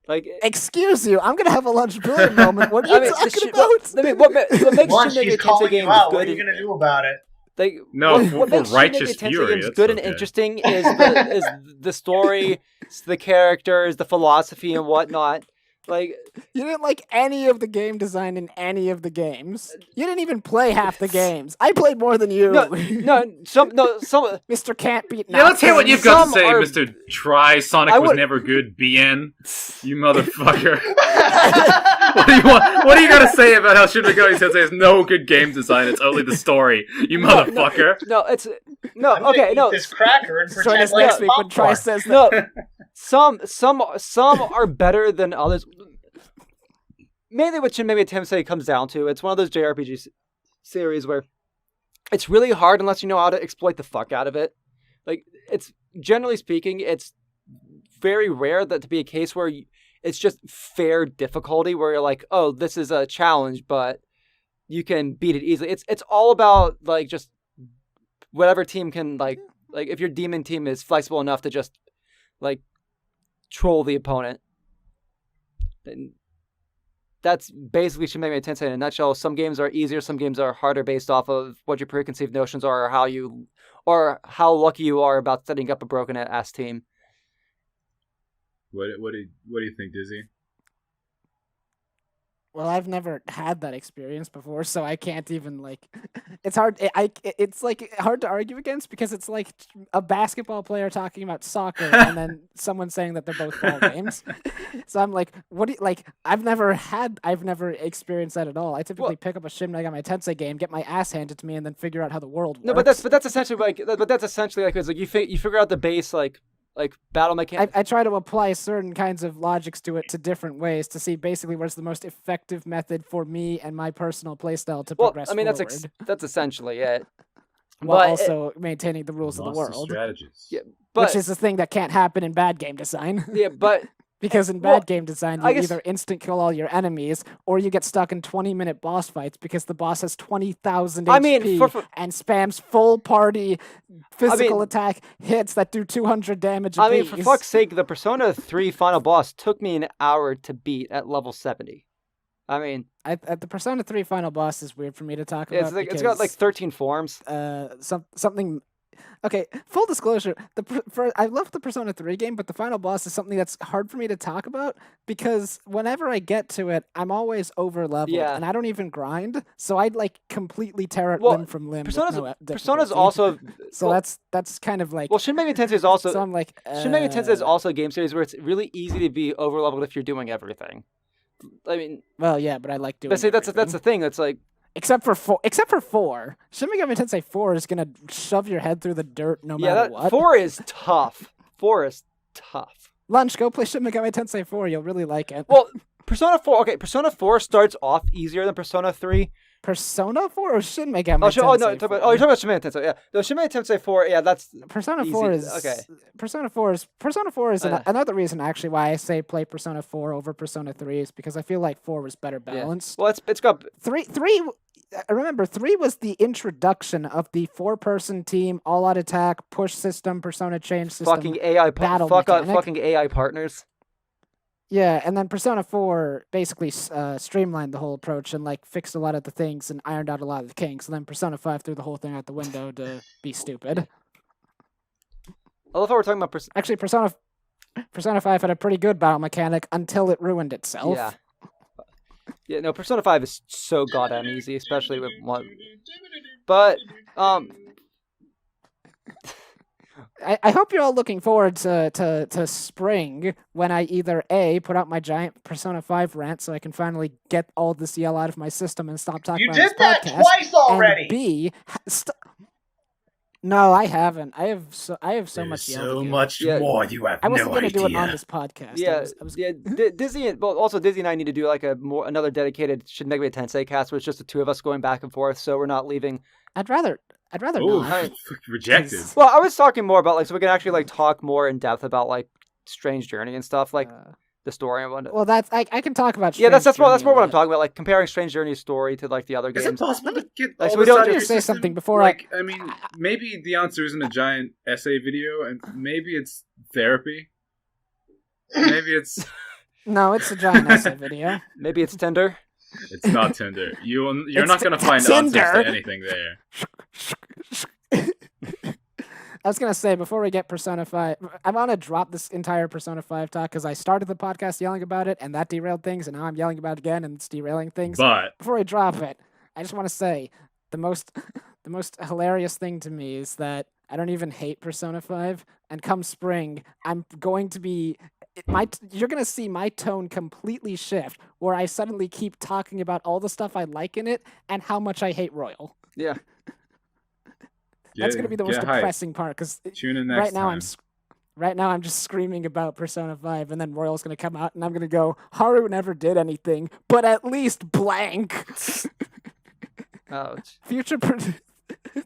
Excuse you, I'm gonna have a Lunchbillion moment. What are you talking about? What makes Lunch, Shin Megami he's Tensei calling you games out. good? What are you gonna do about it? What makes Shin righteous Megami Tensei fury, games that's good and okay. interesting is the story, the characters, the philosophy, and whatnot. You didn't like any of the game design in any of the games. You didn't even play half the games. I played more than you. Some. Mr. Can't Beat. Yeah, let's hear what you've got to say, are- Mr. Try Sonic was never good, BN. You motherfucker. What do you got to say about how Shin Megami Tensei has no good game design? It's only the story. You motherfucker. This cracker and Join pretend us like next week when Try popcorn. says that. Some are better than others. Mainly what Shin Megami Tensei comes down to, it's one of those JRPG series where it's really hard unless you know how to exploit the fuck out of it. It's generally speaking, it's very rare that to be a case where it's just fair difficulty where you're oh, this is a challenge, but you can beat it easily. It's all about just whatever team can if your demon team is flexible enough to just troll the opponent. And that's basically Shin Megami Tensei in a nutshell. Some games are easier, some games are harder based off of what your preconceived notions are or how lucky you are about setting up a broken ass team. What do you think, Dizzy? Well, I've never had that experience before, so I can't even it's hard. It's hard to argue against because it's like a basketball player talking about soccer and then someone saying that they're both ball games. So I'm what do you I've never experienced that at all. I typically pick up a Shin Megami Tensei game, get my ass handed to me, and then figure out how the world works. No, but that's essentially it's you figure out the base battle mechanic. I try to apply certain kinds of logics to it to different ways to see basically what's the most effective method for me and my personal playstyle to progress forward. That's essentially it. While also maintaining the rules of the world. Strategies. Yeah, which is the thing that can't happen in bad game design. Yeah, but because in bad game design, you either instant kill all your enemies, or you get stuck in 20-minute boss fights because the boss has 20,000 HP and spams full party physical attack hits that do 200 damage a piece. For fuck's sake, the Persona 3 final boss took me an hour to beat at level 70. At the Persona 3 final boss is weird for me to talk about. It's got 13 forms. Something. Okay, full disclosure, I love the Persona 3 game, but the final boss is something that's hard for me to talk about because whenever I get to it, I'm always over-leveled, and I don't even grind, so I'd completely tear it limb from limb. Persona's also... So that's kind of Well, Shin Megami Tensei is also... So I'm Shin Megami Tensei is also a game series where it's really easy to be over-leveled if you're doing everything. Well, yeah, but I like doing that's the thing, it's Except for 4. Shin Megami Tensei 4 is gonna shove your head through the dirt no matter what. 4 is tough. 4 is tough. Lunch, go play Shin Megami Tensei 4. You'll really like it. Well, Persona 4. Okay, Persona 4 starts off easier than Persona 3. Persona 4 or Shin Megami Oh, Tensei? no, you're talking about Shin Megami Tensei. Yeah, no, Shin Megami Tensei 4. Yeah, that's Persona easy. 4 is Okay. Persona 4 is another reason actually why I say play Persona 4 over Persona 3 is because I feel like 4 was better balanced. Yeah. Well, it's got 3. Remember, 3 was the introduction of the 4-person team, all-out attack, push system, persona change system. fucking AI battle fucking mechanic. AI partners. Yeah, and then Persona 4 basically streamlined the whole approach and like fixed a lot of the things and ironed out a lot of the kinks. And then Persona 5 threw the whole thing out the window to be stupid. I love how we're talking about Actually, Persona 5 had a pretty good battle mechanic until it ruined itself. Yeah. Yeah, no, Persona 5 is so goddamn easy, especially with one. But I hope you're all looking forward to spring when I either A, put out my giant Persona 5 rant so I can finally get all this yell out of my system and stop talking You about this did that podcast, twice already. and B, no, I haven't. I have so much yell to do. much Yeah. more. You have I wasn't no going to idea. do it on this podcast. yeah, I was Disney and also Disney and I need to do like another dedicated Shin Megami Tensei cast where it's just the two of us going back and forth, so we're not leaving. I'd rather Ooh, not. rejected. Well, I was talking more about like so we can actually like talk more in depth about like Strange Journey and stuff like the story and whatnot. Well, that's I can talk about. Yeah, that's Strange more Journey what I'm a talking about, like comparing Strange Journey's story to like the other Is it games. possible to get Like, so all we this don't out of just your say system? something before I mean, maybe the answer isn't a giant essay video, and maybe it's therapy. Maybe it's No, it's a giant essay video. Maybe it's Tinder. it's not Tinder. You're It's not going to find Tinder. answers to anything there. I was gonna say before we get Persona 5, I want to drop this entire Persona 5 talk because I started the podcast yelling about it and that derailed things, and now I'm yelling about it again and it's derailing things. But Before I drop it, I just want to say the most hilarious thing to me is that I don't even hate Persona 5, and come spring, I'm going to be you're gonna see my tone completely shift, where I suddenly keep talking about all the stuff I like in it and how much I hate Royal. Yeah. That's gonna be the most get hyped. depressing part because Tune in next time. right now I'm just screaming about Persona 5, and then Royal's gonna come out, and I'm gonna go, Haru never did anything, but at least blank. Ouch. Future.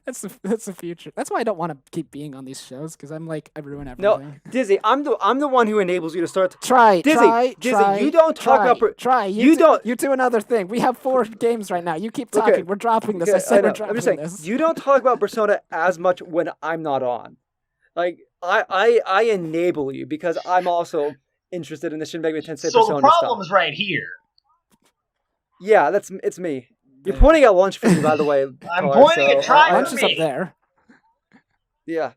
That's the future. That's why I don't want to keep being on these shows because I'm like I ruin No, everything. Dizzy, I'm the one who enables you to start. Try, Dizzy, you don't talk about. Try. You don't. You do another thing. We have 4 games right now. You keep talking. Okay. We're dropping this. Okay, I said know. we're dropping I'm just saying, this. you don't talk about Persona as much when I'm not on. Like I enable you because I'm also interested in the Shin Megami Tensei So Persona the problem stuff. is right here. Yeah, it's me. You're pointing at Lunchbillion, by the way. I'm Tar, pointing at Trybien. Lunch is up there. Yeah.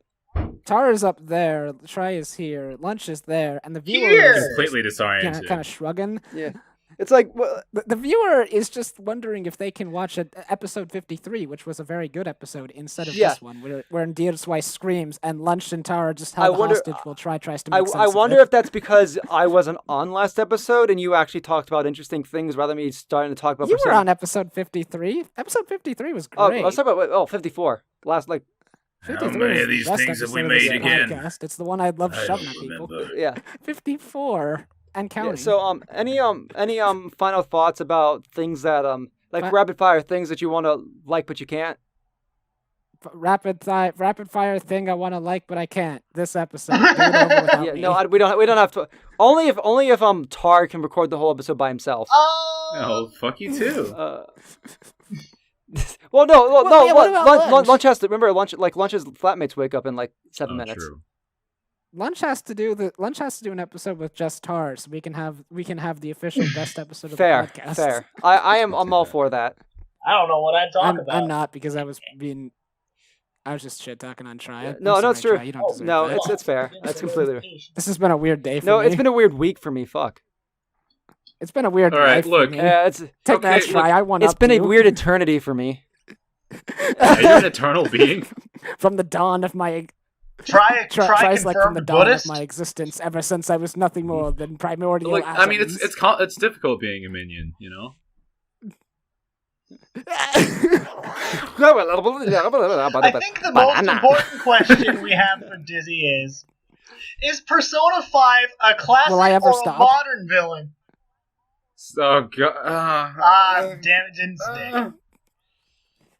Tara's up there. Try is here. Lunch is there, and the viewer Here! is Completely disoriented. kind of shrugging. Yeah. It's like well, The viewer is just wondering if they can watch episode 53, which was a very good episode, instead of Yeah. this one, where Deer's wife screams and Lunch and Tara just I held wonder- hostage while tries to make sense I of wonder it. if that's because I wasn't on last episode and you actually talked about interesting things rather than me starting to talk about You were Persona. on episode 53. Episode 53 was Oh, great. I was talking about 54. Last like 53 many was of the these best things have we episode of this made again? podcast. It's the one I'd love I shoving don't at people. remember. yeah. 54 and Yeah, counting. so any final thoughts about things that like rapid fire things that you want to like but you can't? rapid fire thing I want to like but I can't. This episode. Do it over without Yeah, me. no, we don't have to. Only if Tar can record the whole episode by himself. Oh, fuck you too. Well, no, yeah, what about Lunch? Lunch has to remember. Lunch's flatmates wake up in like 7 minutes. True. Lunch has to do an episode with just Tar, so we can have the official best episode of Fair, the podcast. fair. I'm all for that. I don't know what I'd talk about. I'm not because I was just shit talking on Try. I'm No, it's sorry, true. Try, you don't deserve No, that. it's fair. That's completely. This has been a weird day for No, me. it's been a weird week for me. Fuck. It's been a weird All right, life look. for me. Yeah, it's Take that, okay, Try. look, I won it's up been to a you. weird eternity for me. Are you an eternal being? From the dawn of my Try Try's like from the confirmed dawn Buddhist. of my existence, ever since I was nothing more than primordial Look, I mean, atoms. it's difficult being a minion, you know. I think the most important question we have for Dizzy is Persona 5 a classic Will I ever or stop? a modern villain? Oh god. Damn it, didn't stick.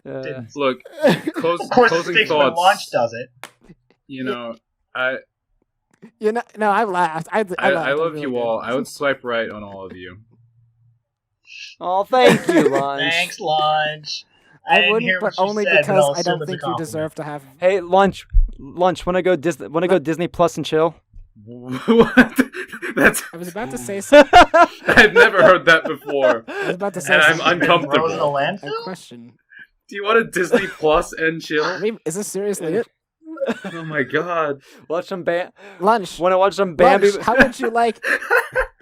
Didn't stick. Look, Of course it closing sticks when thoughts. Lunch does it. You know, I No, I laughed. I love you all. I would swipe right on all of you. Oh, thank you, Lunch. Thanks, Lunch. I didn't wouldn't, hear but what you only said, but I'll because I assume don't it's a think you compliment. deserve to have. Hey, Lunch. Wanna go Disney Plus and chill? What? That's. I was about to say something. I've never heard that before. I was about to say And I'm something. uncomfortable. Rose in the Landfill? A question. Do you want a Disney Plus and chill? Is this seriously it? Oh my god. Watch some Lunch. Want to watch some Bambi? Lunch, how would you like?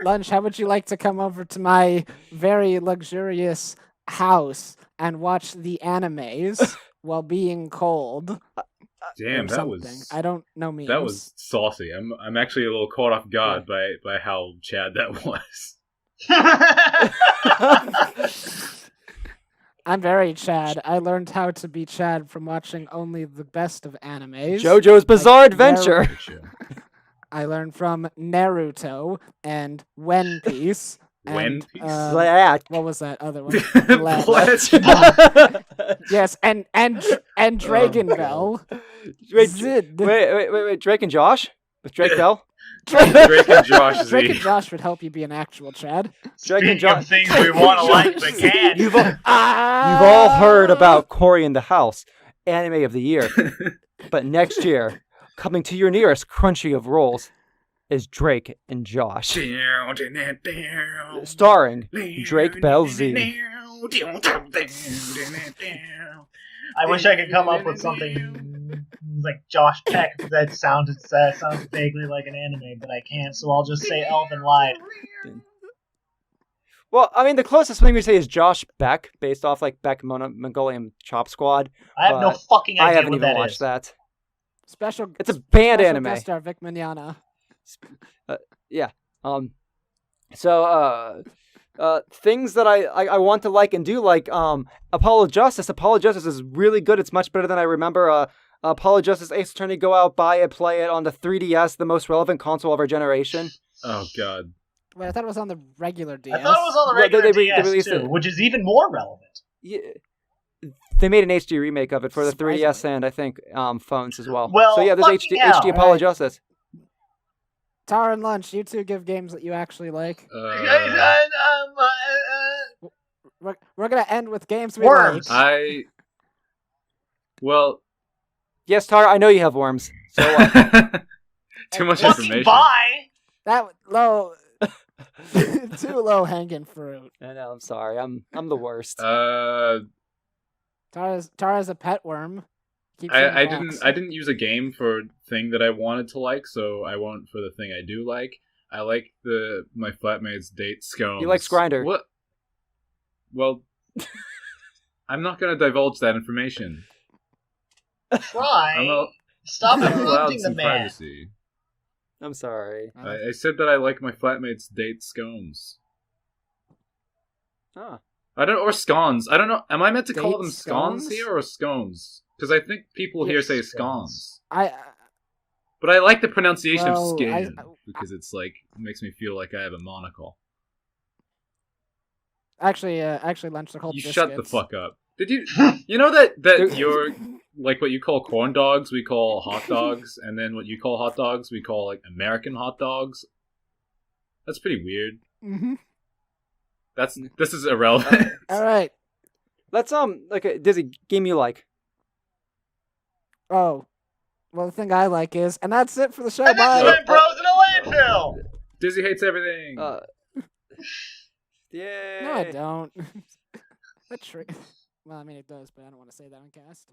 Lunch, how would you like to come over to my very luxurious house and watch the animes while being cold? Damn, or that something. was. I don't know memes. That was saucy. I'm actually a little caught off guard by how Chad that was. I'm very Chad. I learned how to be Chad from watching only the best of animes. JoJo's Bizarre Like Adventure. I learned from Naruto and One Piece. One Piece? What was that other one? Yes, and Dragon Bell. Zid. Wait, Drake and Josh? With Drake Bell? Drake and Josh Z. Drake and Josh would help you be an actual Chad. Drake and Speaking of things we want to like but can't. You've all heard about Cory in the House, anime of the year. But next year, coming to your nearest crunchy of rolls, is Drake and Josh. Starring Drake Bell Z. I wish I could come up with something like Josh Peck that sounds vaguely like an anime, but I can't, so I'll just say Elven Lied. Well, I mean, the closest thing we say is Josh Beck, based off like Beck Mongolian Chop Squad. I have no fucking idea I haven't what even that watched is. that. Special. It's a band special anime. Guest star Vic Mignogna. Yeah. Things that I want to like and do like Apollo Justice. Apollo Justice is really good. It's much better than I remember. Apollo Justice Ace Attorney, go out, buy it, play it on the 3DS, the most relevant console of our generation. Oh god. Wait, I thought it was on the regular DS. I thought it was on the regular DS too, which is even more relevant. Yeah. They made an HD remake of it for the 3DS Surprisingly. and I think phones as well. Well, so yeah, there's fucking HD hell. Apollo Right. Justice. Tara and Lunch, you two give games that you actually like. We're gonna end with games we Worms. like. Well. Yes, Tara, I know you have worms. So Too much Fucking information. bye. That low, too low hanging fruit. I know. I'm sorry. I'm the worst. Tara's a pet worm. Keeps her in I the box. didn't use a game for thing that I wanted to like, so I won't for the thing I do like. I like my flatmate's date scones. He likes Grindr. What? Well, I'm not gonna divulge that information. Try. Stop I'm allowed interrupting the some man. privacy. I'm sorry. I said that I like my flatmate's date scones. Ah. I don't or scones. I don't know. Am I meant to call Date them scones scones? here or scones? Because I think people here Yes, say scones. scones. But I like the pronunciation Well, of skin I- because it's like it makes me feel like I have a monocle. Actually, Lunch, they're called You biscuits. shut the fuck up. Did you? You know that you're like what you call corn dogs, we call hot dogs, and then what you call hot dogs, we call like American hot dogs. That's pretty weird. Mm-hmm. This is irrelevant. All right. Let's like a Dizzy game you like. Oh, well, the thing I like is, and that's it for the show. And this Bye. has been Bros in a Landfill. Dizzy hates everything. Yeah. No, I don't. That's true. Well, I mean, it does, but I don't want to say that on cast.